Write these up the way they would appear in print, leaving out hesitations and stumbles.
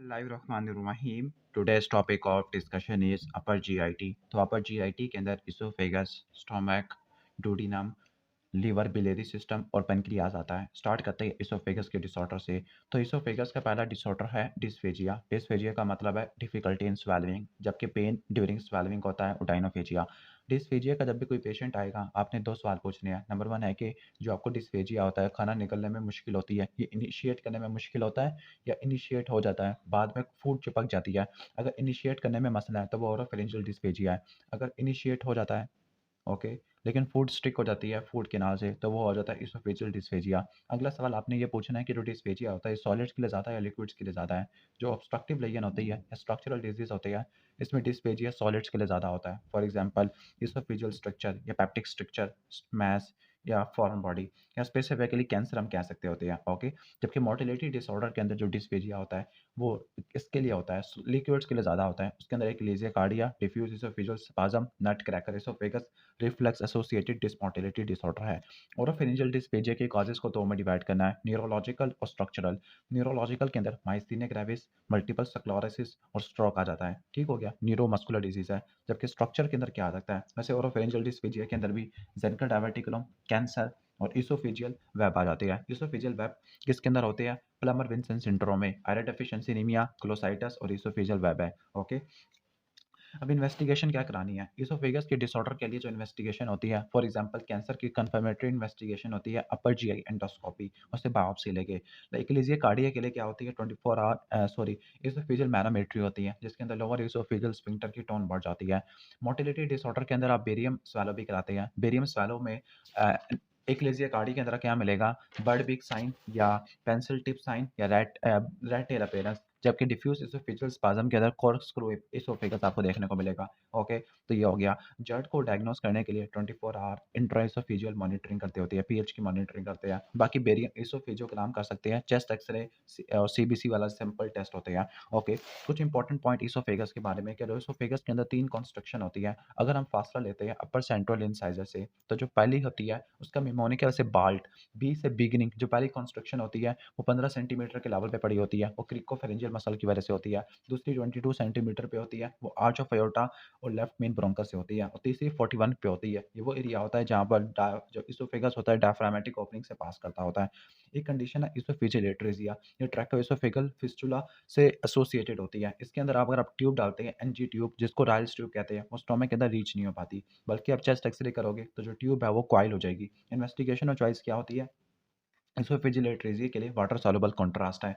Bismillahirrahmanirrahim. Today's topic of discussion is upper GIT. तो upper GIT के अंदर esophagus, stomach, duodenum, liver, biliary system और pancreas आता है। स्टार्ट करते हैं इसोफेगस के डिसऑर्डर से। तो इसोफेगस का पहला डिसऑर्डर है डिस्फेजिया। डिस्फेजिया का मतलब है डिफिकल्टी इन स्वेलविंग, जबकि पेन ड्यूरिंग स्वेलविंग होता है उडाइनोफेजिया। डिस्फेजिया का जब भी कोई पेशेंट आएगा, आपने दो सवाल पूछने हैं। नंबर वन है कि जो आपको डिस्फेजिया होता है, खाना निकलने में मुश्किल होती है, ये इनिशिएट करने में मुश्किल होता है या इनिशिएट हो जाता है, बाद में फूड चिपक जाती है। अगर इनिशिएट करने में मसला है तो वो ओरोफेरिंजियल डिस्फेजिया है। अगर इनिशिएट हो जाता है, ओके, लेकिन फूड स्टिक हो जाती है फूड के नाल से, तो वो हो जाता है इसोफेजियल डिस्फेजिया। अगला सवाल आपने ये पूछना है कि जो डिस्फेजिया होता है सॉलिड्स के लिए ज़्यादा है या लिक्विड्स के लिए ज़्यादा है। जो ऑब्स्ट्रक्टिव लेजन होती है या स्ट्रक्चरल डिजीज होती है, इसमें डिस्फेजिया सॉलिड्स के लिए ज़्यादा होता है। फॉर एग्जांपल इसोफेजियल स्ट्रक्चर या पेप्टिक स्ट्रक्चर, मैस या फॉरेन बॉडी या स्पेसिफिकली कैंसर हम कह सकते होते हैं, ओके। जबकि मोटिलिटी डिसऑर्डर के अंदर जो डिस्फेजिया होता है वो इसके लिए होता है, लिक्विड्स के लिए ज़्यादा होता है। उसके अंदर achalasia cardia, diffuse oesophageal spasm, nutcracker oesophagus, reflux associated dysmotility disorder है। ओरोफेरिंजियल डिस्पेजिया के कॉजेज को दो में डिवाइड करना है, न्यूरोलॉजिकल और स्ट्रक्चरल। न्यूरोलॉजिकल के अंदर माइस्थीनिया ग्रेविस, मल्टीपल स्क्लेरोसिस और स्ट्रोक आ जाता है, ठीक हो गया, न्यूरोमस्कुलर डिजीज है। जबकि स्ट्रक्चर के अंदर क्या आ सकता है, वैसे ओरोफेरिंजियल डिस्पेजिया के अंदर भी जेनिकल डायवर्टिकुलम, कैंसर और इसोफेजियल वेब आ जाते हैं। इसोफेजियल वेब किसके अंदर होते हैं, प्लमर विंसन सिंड्रोम में, आयरन डेफिशिएंसी एनीमिया, क्लोसाइटिस और इसोफेजियल वेब है, ओके। अब इन्वेस्टिगेशन क्या करानी है इसोफेगस के डिसऑर्डर के लिए, जो इन्वेस्टिगेशन होती है, फॉर एग्जांपल कैंसर की कंफर्मेटरी इन्वेस्टिगेशन होती है अपर जीआई एंडोस्कोपी, उससे बायोप्सी लेके। लाइक लीजिए कार्डिया के लिए क्या होती है 24 आवर सॉरी इसोफेजियल मैनोमेट्री होती है, जिसके अंदर लोअर इसोफेजियल स्फिंक्टर की टोन बढ़ जाती है। मोटिलिटी डिसऑर्डर के अंदर आप बेरियम स्वेलो भी कराते हैं। बेरियम स्वेलो में एक लीजिए कार्डिया के अंदर क्या मिलेगा, बर्ड बिग साइन या पेंसिल टिप साइन या रेड टेल अपीयरेंस। जबकि डिफ्यूज इसोफेजियल स्पाज्म के अंदर कॉर्कस्क्रू इसोफेगस आपको देखने को मिलेगा, ओके। तो ये हो गया। जर्ट को डायग्नोस करने के लिए 24 आवर इंट्राइसोफेजियल मॉनिटरिंग करते होती है, पीएच की मॉनिटरिंग करते हैं। बाकी बेरियम इसोफेजियोग्राम कर सकते हैं, चेस्ट एक्सरे और सीबीसी वाला सिंपल टेस्ट होते हैं, ओके। कुछ इंपॉर्टेंट पॉइंट इसोफेगस के बारे में कि इसोफेगस के अंदर तीन कंस्ट्रक्शन होती है। अगर हम फासला लेते हैं अपर सेंट्रल इंसाइजर से, तो जो पहली होती है उसका मेमोनिकल से बाल्ट, बी से बिगिनिंग, जो पहली कंस्ट्रक्शन होती है वो 15 सेंटीमीटर के लेवल पे पड़ी होती है, वो क्रिकोफेरेंजियल मसल की वजह से होती है। दूसरी 22 सेंटीमीटर पे होती है, वो आर्च ऑफ अयोर्टा और लेफ्ट मेन ब्रोंकस से होती है। और तीसरी 41 पे होती है, ये वो एरिया होता है जहाँ पर जो इसोफेगस होता है डायफ्रामेटिक ओपनिंग से पास करता होता है। एक कंडीशन है इसोफेजियल एट्रेसिया, ये ट्रैकोएसोफेगल फिस्टुला से एसोसिएटेड होती है। इसके अंदर अगर आप ट्यूब डालते हैं, एनजी ट्यूब, जिसको राइल्स ट्यूब कहते हैं, वो स्टोमक के अंदर रीच नहीं हो पाती, बल्कि आप चेस्ट एक्सरे करोगे तो जो ट्यूब है वो कॉइल हो जाएगी। इन्वेस्टिगेशन और चॉइस क्या होती है, इसोफिजियल के लिए वाटर सॉल्युबल कंट्रास्ट है।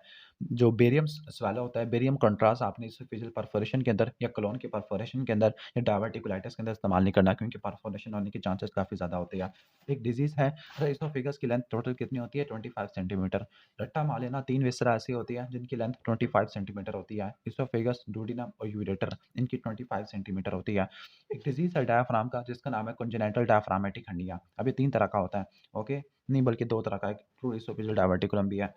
जो बेरियम स्वैलो होता है, बेरियम कंट्रास्ट आपने इसोफिजियल परफोरेशन के अंदर या कोलोन के परफोरेशन के अंदर या डायवर्टिकुलाइटिस के अंदर इस्तेमाल नहीं करना, क्योंकि परफोरेशन होने के चांसेस काफ़ी ज़्यादा होते हैं। एक डिजीज़ है, अगर इसोफिगस की लेंथ टोटल कितनी होती है 25 सेंटीमीटर। रट्टा मार लेना, 3 विसरा ऐसी होती है जिनकी लेंथ 25 सेंटीमीटर होती है। इसोफिगस, डुओडेनम और यूरेटर, इनकी 25 सेंटीमीटर होती है। एक डिजीज़ है डायफ्राम का जिसका नाम है कंजेनिटल डायफ्रामेटिक हर्निया। अब ये 3 तरह का होता है, ओके। नहीं बल्कि 2 तरह का है, ट्रू इसोफिजियल डायवर्टिकुलम भी है।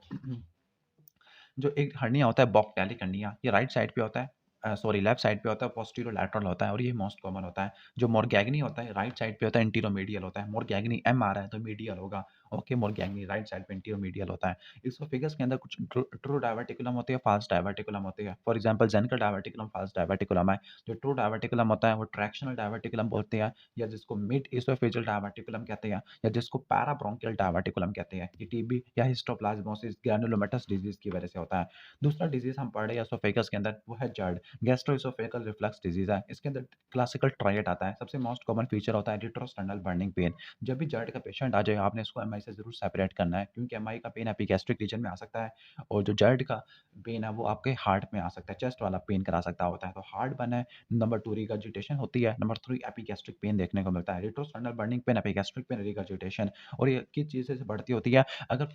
जो एक हर्निया होता है बॉक्टेलिक हर्निया, ये राइट साइड पे होता है, सॉरी लेफ्ट साइड पे होता है, पोस्टीरियर लैटरल होता है और ये मोस्ट कॉमन होता है। जो मोरगैग्नी होता है राइट साइड पे होता है, इंटीरोमीडियल होता है। मोरगैग्नी एम आ रहा है तो मीडियल होगा, ओके। मोरगैग्नी राइट साइड पे इंटीरोमीडियल होता है। इसोफिगस के अंदर कुछ ट्रू डायवर्टिकुलम होती है, फास्ट डायवर्टिकुलम होती है। फॉर एग्जांपल जेनिकल डायवर्टिकुलम फास्ट डायवर्टिकुलम है। जो ट्रू डायवर्टिकुलम होता है वो ट्रैक्शनल डायवर्टिकुलम बोलते हैं, या जिसको मिड इसोफेजियल डायवर्टिकुलम कहते हैं, या जिसको पैराब्रोंकियल डायवर्टिकुलम कहते हैं। ये टीबी या हिस्टोप्लाज्मोसिस ग्रैनुलोमेटस डिजीज की वजह से होता है। दूसरा डिजीज हम पढ़ रहे हैं एसोफेगस के अंदर, वो है जर्ड, गैस्ट्रोएसोफेगल रिफ्लक्स डिजीज है। इसके अंदर क्लासिकल ट्रायड आता है। सबसे मोस्ट कॉमन फीचर होता है रिट्रोस्टर्नल बर्निंग पेन। जब भी जर्ड का पेशेंट आ जाए, आपने इसको एमआई से जरूर सेपरेट करना है, क्योंकि एमआई का पेन एपिगैस्ट्रिक रीजन में आ सकता है, और जो जर्ड का पेन है वो आपके हार्ट में आ सकता है, चेस्ट वाला पेन करा सकता होता है। तो हार्ट बर्न है, नंबर 2 रिगर्जिटेशन होती है, नंबर 3 एपिगैस्ट्रिक पेन देखने को मिलता है। Retrosternal burning pain, epigastric pain, regurgitation. और ये किस चीज़ से बढ़ती होती है, अगर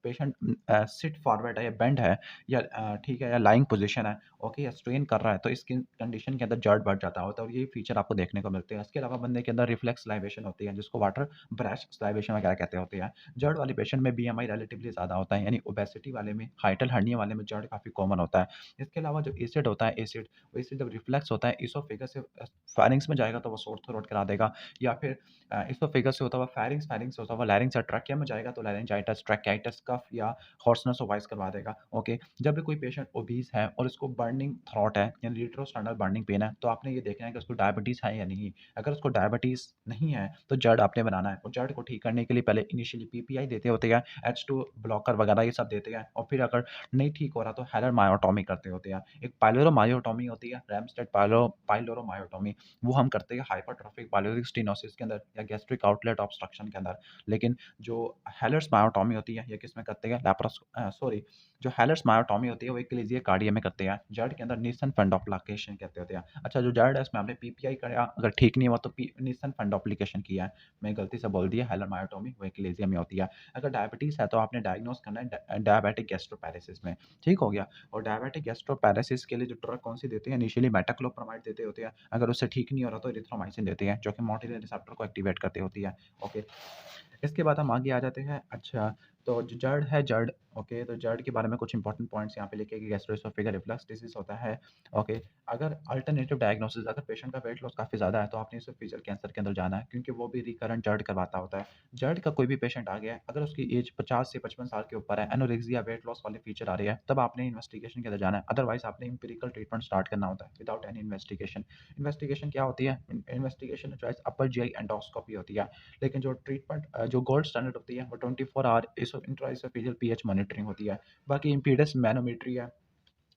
पेशेंट सिट फॉरवर्ड है या बेंड है या ठीक है, या लाइंग पोजीशन है, ओके, या स्ट्रेन कर रहा है, तो इस कंडीशन के अंदर जर्ड बढ़ जाता होता है, और ये फीचर आपको देखने को मिलते हैं। इसके अलावा बंदे के अंदर रिफ्लेक्स लाइवेशन होती है, जिसको वाटर ब्रश लाइवेशन वगैरह कहते होते हैं। हैं। जर्ड वाले पेशेंट में बीएमआई रिलेटिवली ज़्यादा होता है, यानी ओबेसिटी वाले में, हाइटल हर्निया वाले में जर्ड काफ़ी कॉमन होता है। इसके अलावा जो एसिड होता है, एसिड जब रिफ्लेक्स होता है इसोफेगस से फारिंग्स में जाएगा तो वो सोर थ्रोट करा देगा, या फिर इसोफेगस से होता हुआ फारिंग्स, फारिंग्स से होता हुआ लैरिंग्स या ट्रकिया में जाएगा तो लैरिंजाइटिस, ट्रैकियाइटिस, कफ या हॉर्सनेस ऑफ वॉइस करवा देगा। ओके, जब भी कोई पेशेंट ओबीस है और उसको बर्निंग थ्रॉट है यानी रेट्रोस्टेनल बर्निंग पेन है, तो आपने ये देखना है कि उसको डायबिटीज़ है या नहीं। अगर उसको डायबिटीज़ नहीं है तो जर्ड आपने बनाना है, और जर्ड को ठीक करने के लिए पहले इनिशियली पीपीआई देते होते हैं, H2 ब्लॉकर वगैरह ये सब देते हैं, और फिर अगर नहीं ठीक हो रहा तो हेलर मायोटॉमी करते होते हैं। एक पाइलोरोमायोटॉमी होती है, रैमस्टेड पाइलोरोमायोटॉमी, वो हम करते हैं हाइपरट्रोफिक पाइलोरिक स्टेनोसिस के अंदर या गैस्ट्रिक आउटलेट ऑब्स्ट्रक्शन के अंदर। लेकिन जो हेलर्स मायोटॉमी होती है, ये किसमें करते हैं, सॉरी, जो हेलर्स मायोटॉमी होती है वो एक्लेज़िया कार्डिया में करते हैं। जर्ड के अंदर निसन फंडोप्लाकेशन कहते होते हैं। अच्छा, जो जर्ड है इसमें हमने पीपीआई करा, अगर ठीक नहीं हुआ तो निसन फंडोप्लिकेशन किया है। मैं गलती से बोल दिया, हेलर मायोटॉमी वो एक्लेज़िया में होती है। अगर डायबिटीज़ है तो आपने डायग्नोज करना है डायबिटिक गैस्ट्रोपैरेसिस में। ठीक हो गया? और डायबिटिक गैस्ट्रोपैरेसिस के लिए जो ड्रग कौन सी देते हैं, इनिशियली मेटाक्लोप्रामाइड देते होते हैं। अगर उससे ठीक नहीं हो रहा तो एरिथ्रोमाइसिन देते हैं, जो कि मोटिलिन रिसेप्टर को एक्टिवेट करती होती है। ओके, इसके बाद हम आगे आ जाते हैं। अच्छा, तो जो जर्ड है, जर्ड, ओके, तो जर्ड के बारे में कुछ इंपॉर्टेंट पॉइंट्स यहाँ पे लिखे कि गैस्ट्रोएसोफेजियल रिफ्लक्स डिसीज़ होता है। ओके, अगर अल्टरनेटिव डायग्नोसिस, अगर पेशेंट का वेट लॉस काफ़ी ज़्यादा है तो आपने एसोफेजियल कैंसर के अंदर जाना है, क्योंकि वो भी रिकरेंट जर्ड करवाता होता है। जर्ड का कोई भी पेशेंट आ गया है, अगर उसकी एज 50 से 55 साल के ऊपर है, एनोरेक्सिया, वेट लॉस वाले फीचर आ रहे हैं, तब आपने इन्वेस्टिगेशन के अंदर जाना है। अदरवाइज़ आपने एम्पिरिकल ट्रीटमेंट स्टार्ट करना होता है विदाउट एनी इन्वेस्टिगेशन। इन्वेस्टिगेशन क्या होती है? Investigation choice upper GI endoscopy होती है। लेकिन जो ट्रीटमेंट जो गोल्ड स्टैंडर्ड होती है वो 24 आवर इंट्राएसोफेजियल पीएच मॉनिटरिंग होती है। बाकी इम्पीडेंस मैनोमेट्री है,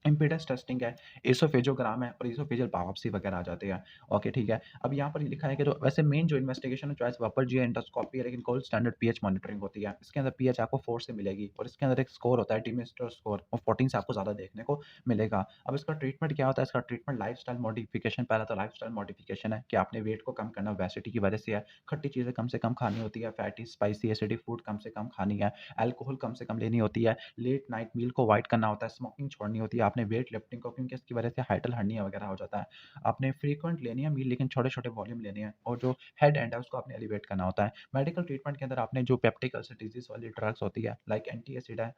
इम्पीडेंस टेस्टिंग है, एसोफेजोग्राम है और एसोफेजियल बायोप्सी वगैरह आ जाते हैं। ओके, ठीक है। अब यहाँ पर लिखा है कि जो वैसे मेन जो इन्वेस्टिगेशन है चॉइस अपर जीआई एंडोस्कोपी है, लेकिन गोल्ड स्टैंडर्ड पीएच मॉनिटरिंग होती है। इसके अंदर पीएच आपको 4 से मिलेगी, और इसके अंदर एक स्कोर होता है डिमिस्टर स्कोर, और 14 से आपको ज़्यादा देखने को मिलेगा। अब इसका ट्रीटमेंट क्या होता है? इसका ट्रीटमेंट लाइफस्टाइल मॉडिफिकेशन, पहला तो लाइफस्टाइल मॉडिफिकेशन है कि आपने वेट को कम करना, ओबेसिटी की वजह से है। खट्टी चीज़ें कम से कम खानी होती है, फैटी, स्पाइसी, एसिडिक फूड कम से कम खानी है, अल्कोहल कम से कम लेनी होती है, लेट नाइट मील को अवॉइड करना होता है, स्मोकिंग छोड़नी होती है, आपने वेट लिफ्टिंग को, क्योंकि इसकी वजह से हाइटल हर्निया वगैरह हो जाता है। आपने फ्रीक्वेंट लेनी है मील, लेकिन छोटे-छोटे वॉल्यूम लेने हैं, और जो हेड एंड है उसको आपने एलिवेट करना होता है। मेडिकल ट्रीटमेंट के अंदर आपने जो पेप्टिक अल्सर डिजीज़ वाली ड्रग्स होती है, लाइक एंटी एसिड है,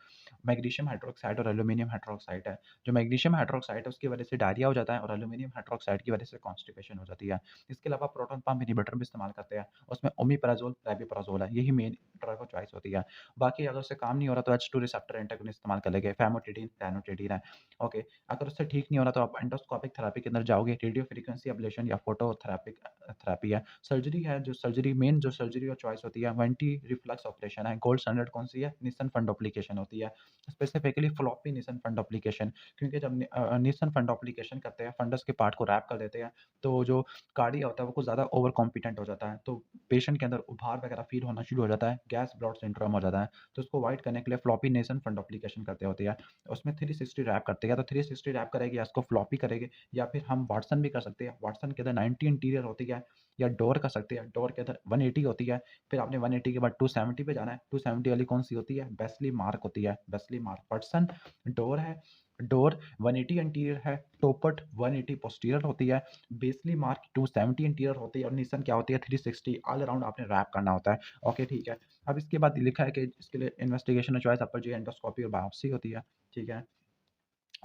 मैग्नीशियम हाइड्रॉक्साइड और एल्यूमीनियम हाइड्रॉक्साइड है। जो मैग्नीशियम हाइड्रॉक्साइड है उसकी वजह से डायरिया हो जाता है, और एल्यूमीनियम हाइड्रॉक्साइड की वजह से कॉन्स्टिपेशन हो जाती है। इसके अलावा प्रोटॉन पंप इन्हिबिटर भी इस्तेमाल करते हैं, उसमें ओमेप्राज़ोल, रैबिप्राज़ोल है, यही मेन ड्रग ऑफ चॉइस होती है। बाकी अगर उससे काम नहीं हो रहा तो H2 रिसेप्टर एंटागोनिस्ट इस्तेमाल कर लेंगे, फैमोटिडिन, रैनोटिडिन है। ओके, अगर उससे ठीक नहीं हो रहा तो आप एंडोस्कोपिक थेरेपी के अंदर जाओगे, रेडियो फ्रीक्वेंसी एब्लेशन या फोटोथेरेपिक थेरेपी है। सर्जरी है, जो सर्जरी मेन जो सर्जरी और चॉइस होती है वो एंटी रिफ्लक्स ऑपरेशन है। गोल्ड स्टैंडर्ड कौन सी है? निसन फंडोप्लिकेशन होती है, स्पेसिफिकली फ्लॉपी निसन फंडोप्लिकेशन, क्योंकि जब निसन फंडोप्लिकेशन करते हैं, फंडस के पार्ट को रैप कर देते हैं, तो जो कार्डिया होता है वो कुछ ज़्यादा ओवर कॉम्पिटेंट हो जाता है, तो पेशेंट के अंदर उभार वगैरह फील होना शुरू हो जाता है, गैस ब्लॉट सिंड्रोम हो जाता है। तो उसको अवॉइड करने के लिए फ्लॉपी नेसन फंडोप्लिकेशन करते होते हैं। उसमें 360 रैप करते हैं, या तो 360 रैप करेंगे या इसको फ्लॉपी करेंगे, या फिर हम वाटसन भी कर सकते हैं। वाटसन के अंदर 90 इंटीरियर होती है, या डोर कर सकते हैं, डोर के अंदर 180 होती है। फिर आपने 180 के बाद 270 पे जाना है, 270 वाली कौन सी होती है? बेस्ली मार्क होती है, बेस्ली मार्क। वाटसन डोर है, डोर 180 इंटीरियर है, टोपट 180 पोस्टीरियर होती है, बेस्ली मार्क 270 इंटीरियर होती है, और निसन क्या होती है? 360 ऑल अराउंड आपने रैप करना होता है। ओके, ठीक है। अब इसके बाद लिखा है कि इसके लिए इन्वेस्टिगेशन चॉइस अपर जी एंडोस्कोपी और बायोप्सी होती है, ठीक है।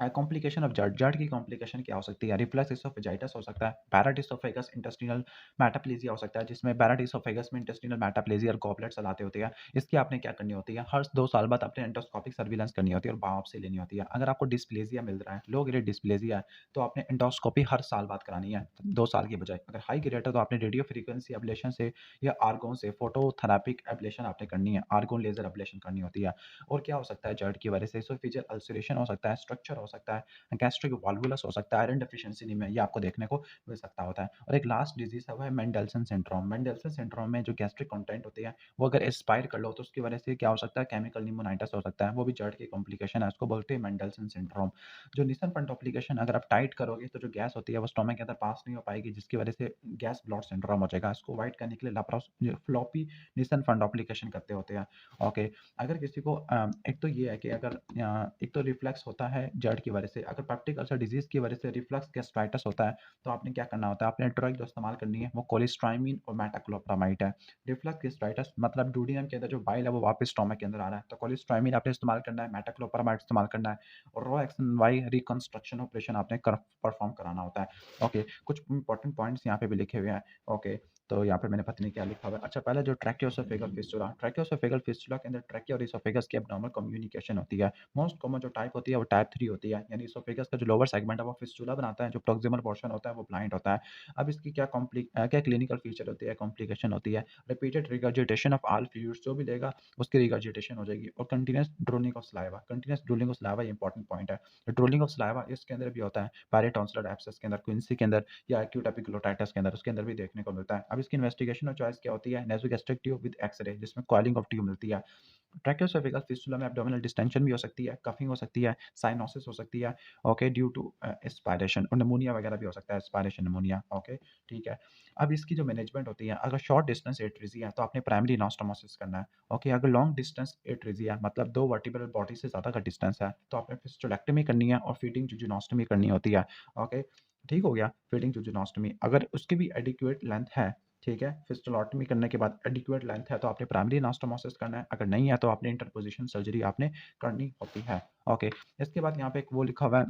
कॉम्प्लिकेशन ऑफ जर्ड, जर्ड की कॉम्प्लिकेशन क्या हो सकती है? रिफ्लक्स एसोफेजाइटिस हो सकता है, पैराडिसोफेगस इंटेस्टिनल मेटाप्लेजिया हो सकता है, जिसमें पैराडिसोफेगस में इंटेस्टिनल मेटाप्लेजिया और गॉबलेट चलाते होते हैं। इसकी आपने क्या करनी होती है? हर 2 साल बाद आपने एंडोस्कोपिक सर्विलेंस करनी होती है और बायोप्सी लेनी होती है। अगर आपको डिस्प्लेजिया मिल रहा है, लो ग्रेड डिस्प्लेजिया है, तो आपने एंडोस्कोपी हर साल बाद करानी है, 2 साल की बजाय। अगर हाई ग्रेड है तो आपने रेडियो फ्रीक्वेंसी एब्लेशन से या आर्गोन से फोटोथेरापिक एब्लेशन आपने करनी है, आर्गोन लेजर एब्लेशन करनी होती है। और क्या हो सकता है जर्ड की वजह से? एसोफेजियल अल्सरेशन हो सकता है, स्ट्रक्चर हो सकता है, गैस्ट्रिक वॉल्वुलस हो सकता है, आयरन डेफिशिएंसी एनीमिया, ये आपको देखने को मिल सकता होता है। और एक लास्ट डिजीज़ है वो है मेंडेल्सन सिंड्रोम। मेंडेल्सन सिंड्रोम में जो गैस्ट्रिक कंटेंट होती है वो अगर एक्सपायर कर लो तो उसकी वजह से क्या हो सकता है? केमिकल निमोनाइटिस हो सकता है, वो भी जर्ड की कॉम्प्लिकेशन है, उसको बोलते हैं मेंडेल्सन सिंड्रोम। जो निसन फंटोप्लिकेशन अगर आप टाइट करोगे तो जो गैस होती है वो स्टोमक के अंदर पास नहीं हो पाएगी, जिसकी वजह से गैस ब्लॉट सिंड्रोम हो जाएगा। इसको अवॉइड करने के लिए फ्लॉपी निसन फंटोप्लिकेशन करते होते हैं। ओके, अगर किसी को एक तो ये है कि अगर एक तो रिफ्लेक्स होता है जर्ड की वजह से। अगर पेप्टिक अल्सर डिजीज़ की वजह से रिफ्लक्स गैस्ट्राइटिस होता है, तो आपने क्या करना होता है, आपने ड्रग जो इस्तेमाल करनी है वो कोलेस्ट्राइमिन और मेटाक्लोप्रामाइड है। रिफ्लक्स गैस्ट्राइटिस मतलब डुओडेनम के अंदर जो बाइल है वो वापस स्टोमक के अंदर आ रहा है, तो कोलेस्ट्राइमिन आपने इस्तेमाल करना है, मेटाक्लोप्रामाइड इस्तेमाल करना है और रो एक्शन वाई रिकंस्ट्रक्शन ऑपरेशन आपने परफॉर्म कराना होता है। ओके, कुछ इंपॉर्टेंट पॉइंट्स यहाँ पे भी लिखे हुए हैं। ओके, तो यहाँ पे मैंने पता नहीं क्या लिखा हुआ है। अच्छा, पहले जो ट्रैकियोएसोफेगल फिस्टुला, ट्रैकियोएसोफेगल फिस्टुला के अंदर ट्रैकिया और इसोफेगस की एब्डोमिनल कम्युनिकेशन होती है। मोस्ट कॉमन जो टाइप होती है वो टाइप 3 होती है, यानी इसोफेगस का जो लोअर सेगमेंट है वो फिस्टुला बनाता है, जो प्रोक्सिमल पोर्शन होता है वो ब्लाइंड होता है। अब इसकी क्या क्लिनिकल फीचर होती है, कॉम्प्लिकेशन होती है, repeated regurgitation of all fluids, जो भी लेगा उसकी रिगर्जिटेशन हो जाएगी, और continuous drooling of saliva, continuous drooling of saliva, ये इंपॉर्टेंट पॉइंट है। ड्रोलिंग ऑफ सलाइवा इसके अंदर भी होता है, पैराटॉन्सिलर एब्सेस के अंदर, क्विंसी के अंदर या एक्यूट एपिग्लोटाइटिस के अंदर, उसके अंदर भी देखने को मिलता है। अब इसकी इन्वेस्टिगेशन और चॉइस क्या होती है, नेसोगैस्ट्रिक ट्यूब विद एक्स-रे, जिसमें कॉइलिंग ऑफ ट्यूब मिलती है। ट्रैकियोएसोफेगल फिस्टुला में एब्डोमिनल डिस्टेंशन भी हो सकती है, कफिंग हो सकती है, साइनोसिस हो सकती है, ओके, ड्यू टू एस्पायरेशन, और निमोनिया वगैरह भी हो सकता है, एस्पायरेशन निमोनिया। ओके, ठीक है। अब इसकी जो मैनेजमेंट होती है, अगर शॉर्ट डिस्टेंस एट्रीज़िया है तो आपने प्राइमरी एनास्टोमोसिस करना है। ओके, अगर लॉन्ग डिस्टेंस एट्रीज़िया मतलब 2 वर्टिब्रल बॉडी से ज़्यादा का डिस्टेंस है तो आपने फिस्टुलेक्टमी करनी है और फीडिंग जुजुनोस्टमी करनी होती है। ओके, ठीक हो गया, फीडिंग जुजुनोस्टमी। अगर उसकी भी एडिक्वेट लेंथ है, ठीक है, फिस्टुलोटमी करने के बाद एडिक्वेट लेंथ है तो आपने प्राइमरी एनास्टोमोसिस करना है, अगर नहीं है तो आपने इंटरपोजिशन सर्जरी आपने करनी होती है। ओके, इसके बाद यहाँ पे एक वो लिखा हुआ है,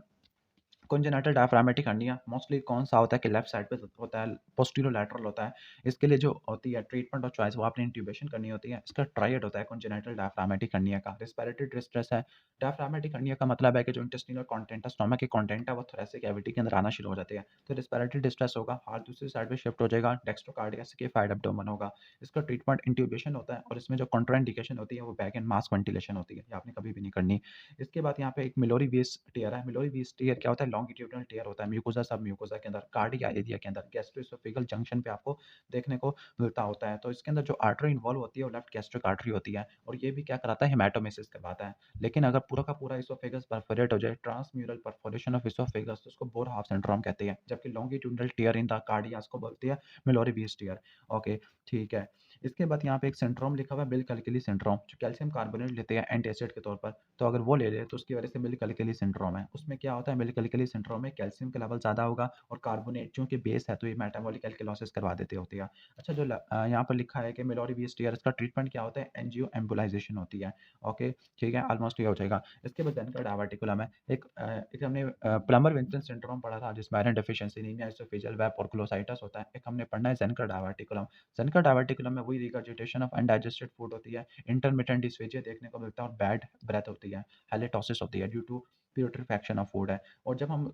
कॉन्जेनिटल डायफ्रामेटिक हर्निया मोस्टली कौन सा होता है कि लेफ्ट साइड पे होता है, पोस्टीरियर लैटरल होता है। इसके लिए जो होती है ट्रीटमेंट और चॉइस वो आपने इंट्यूबेशन करनी होती है। इसका ट्रायड होता है कॉन्जेनिटल डायफ्रामेटिक हर्निया का। रिस्पिरेटरी डिस्ट्रेस है, डायफ्रामेटिक हर्निया का मतलब है कि जो इंटेस्टिनल कंटेंट है, स्टमक के कंटेंट है वो थोरेसिक कैविटी के अंदर आना शुरू हो जाते हैं, तो रिस्पिरेटरी डिस्ट्रेस होगा, हार्ट दूसरी साइड पे शिफ्ट हो जाएगा, डेक्स्ट्रोकार्डियसिफाइड एब्डोमेन होगा। इसका ट्रीटमेंट इंट्यूबेशन होता है और इसमें जो कॉन्ट्राइंडिकेशन होती है वो बैक एंड मास्क वेंटिलेशन होती है, ये आपने कभी भी नहीं करनी। इसके बाद यहाँ पे एक मिलोरी वेस टियर है। मिलोरी वेस टियर क्या होता है, लॉन्गिट्यूडिनल टियर होता है म्यूकोसा सब म्यूकोसा के अंदर, कार्डिया एरिया के अंदर, गैस्ट्रोएसोफेगल जंक्शन पे आपको देखने को मिलता होता है। तो इसके अंदर जो आर्टरी इन्वॉल्व होती है वो लेफ्ट गैस्ट्रिक आर्टरी होती है, और ये भी क्या कराता है, हेमाटोमेसिस करवाता है। लेकिन अगर पूरा का पूरा इसोफेगस परफोरेट हो जाए, ट्रांसम्यूरल परफोरेशन ऑफ इसोफेगस, तो उसको बोर हाफ सिंड्रोम कहते हैं, जबकि longitudinal tear in the cardia को बोलती है मिलोरी वेस टियर। ओके, ठीक है। इसके बाद यहाँ पे एक सिंड्रोम लिखा हुआ है, बिल कल्किली सिंड्रोम, जो कैल्शियम कार्बोनेट लेते हैं एंटासिड के तौर पर, तो अगर वो ले ले तो उसकी वजह से मिल कल्किली सिंड्रोम है। उसमें क्या होता है, मिल कल्किली सिंड्रोम में कैल्शियम का लेवल ज़्यादा होगा और कार्बोनेट चूँकि बेस है तो ये मेटाबॉलिक एल्कलॉसिस करवा देते होती है। अच्छा, जो यहाँ पर लिखा है कि मिलोरी वीएस टीआर, इसका ट्रीटमेंट क्या होता है, एंजियो एम्बोलाइजेशन होती है। ओके, ठीक है, ऑलमोस्ट ये हो जाएगा। इसके बाद जेनिकल डायवर्टिकुलम है। एक हमने प्लमर विंसन सिंड्रोम पढ़ा था जिसमें iron deficiency, anaemia, oesophageal web और ग्लोसाइटिस होता है। एक हमने पढ़ना है जेनिकल डायवर्टिकुलम। जेनिकल डायवर्टिकुलम में वही रिगर्जिटेशन ऑफ अनडाइजेस्टेड फूड होती है, इंटरमिटेंट डिस्फेजिया देखने को मिलता है और बैड ब्रेथ होती है, हैलिटोसिस होती है ड्यू टू प्यूट्रिफैक्शन ऑफ फूड है। और जब हम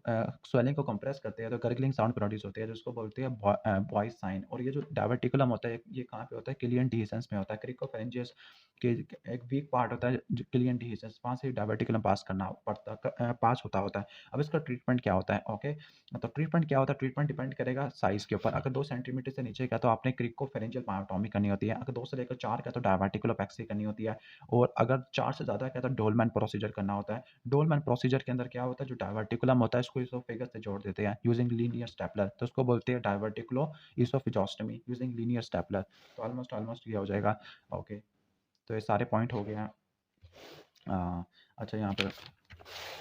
स्वेलिंग को कंप्रेस करते हैं तो गर्गलिंग साउंड प्रोड्यूस होती है, जिसको बोलते हैं वॉइस साइन। और ये जो डायवर्टिकुलम होता है ये कहाँ पे होता है, किलियन डिहिसेंस में होता है, क्रिकोफेरेंजियस के एक वीक पार्ट होता है जो किलियन डिहिसेंस, वहाँ से डायवर्टिकुलम पास करना पड़ता पास होता है। अब इसका ट्रीटमेंट क्या होता है, ओके, तो ट्रीटमेंट क्या होता है, ट्रीटमेंट डिपेंड करेगा साइज़ के ऊपर। अगर 2 सेंटीमीटर से नीचे का तो आपने क्रिकोफेरेंजियल मायोटॉमी करनी होती है, अगर 2 से लेकर 4 का तो डायवर्टिकुलोपेक्सी करनी होती है, और अगर 4 से ज़्यादा का तो डोलमैन प्रोसीजर करना होता है। डोलमैन प्रोसीजर के अंदर क्या होता है, जो डायवर्टिकुलम होता है इसको इसोफेगस से जोड़ देते हैं यूजिंग लीनियर स्टेपलर, तो उसको बोलते हैं डायवर्टिकुलो इसोफिजोस्टमी यूजिंग लीनियर स्टेपलर। तो ऑलमोस्ट ये हो जाएगा। ओके, तो ये सारे पॉइंट हो गए हैं। अच्छा, यहाँ पे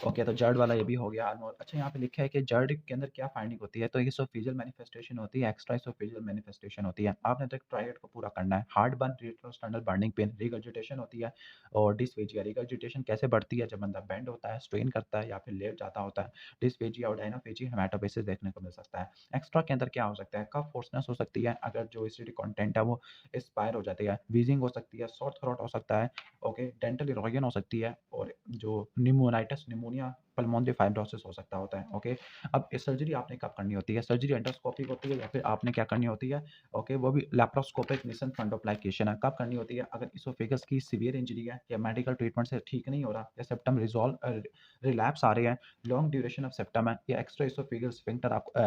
ओके, तो जर्ड वाला ये भी हो गया ऑलमोस्ट। अच्छा, यहाँ पे लिखा है कि जर्ड के अंदर क्या फाइंडिंग होती है, तो इसोफेजियल मैनिफेस्टेशन होती है, एक्स्ट्रा इसोफेजियल मैनिफेस्टेशन होती है। आपने तो एक ट्रायड को पूरा करना है, heartburn, retrosternal burning pain, regurgitation होती है और डिस्फेजिया। रिगर्जिटेशन कैसे बढ़ती है, जब बंदा बेंड होता है, स्ट्रेन करता है या फिर लेट जाता होता है। डिस्फेजिया और डायनोफेजिया हेमाटोपेसिस देखने को मिल सकता है। एक्स्ट्रा के अंदर क्या हो सकता है, कफ होर्सनेस हो सकती है, अगर जो एसिडिक कंटेंट है वो एक्सपायर हो जाती है, वीजिंग हो सकती है, सॉर थ्रोट हो सकता है, ओके, डेंटल इरोजन हो सकती है, और जो निमोनाइटिस निमोनिया पल्मोनरी फाइब्रोसिस हो सकता होता है। ओके, अब ये सर्जरी आपने कब करनी होती है, सर्जरी एंडोस्कोपिक होती है या फिर आपने क्या करनी होती है, ओके, वो भी लैप्रोस्कोपिक निसन फंडोप्लाइकेशन है। कब करनी होती है, अगर इसोफेगस की सीवियर इंजरी है या मेडिकल ट्रीटमेंट से ठीक नहीं हो रहा, या सेप्टम रिजॉल्व रिलैप्स आ रहे हैं, लॉन्ग ड्यूरेशन ऑफ सेप्टम है, या एक्स्ट्रा इसोफेगल स्फिंक्टर आपको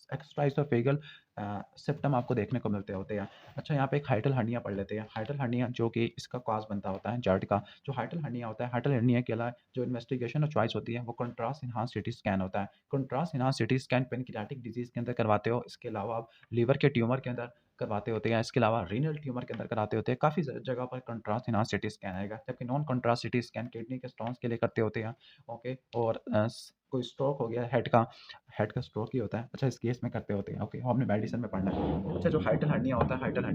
एक्स्ट्रा इसोफेगल सिम्पटम आपको देखने को मिलते होते हैं। अच्छा, यहाँ पे एक हाइटल हर्निया पढ़ लेते हैं। हाइटल हर्निया जो कि इसका कॉज बनता होता है जर्ड का। जो हाइटल हर्निया होता है, हाइटल हर्निया के अलावा जो इन्वेस्टिगेशन और चॉइस होती है वो कंट्रास्ट एनहांस्ड सीटी स्कैन होता है। Contrast enhanced CT scan pancreatic disease के अंदर करवाते हो, इसके अलावा आप लीवर के ट्यूमर के अंदर करवाते होते हैं, इसके अलावा रीनल ट्यूमर के अंदर कराते होते हैं, काफ़ी जगह पर कंट्रास्ट एनहांस्ड सीटी स्कैन आएगा, जबकि non contrast CT scan kidney के स्टोन्स के लिए करते होते हैं। ओके, और कोई स्ट्रोक हो गया हेड का स्ट्रोक ही होता है, अच्छा इस केस में करते होते हैं। ओके, वो हमने मेडिसिन में पढ़ना है। अच्छा, जो हाइटल हर्निया होता है, हाइटल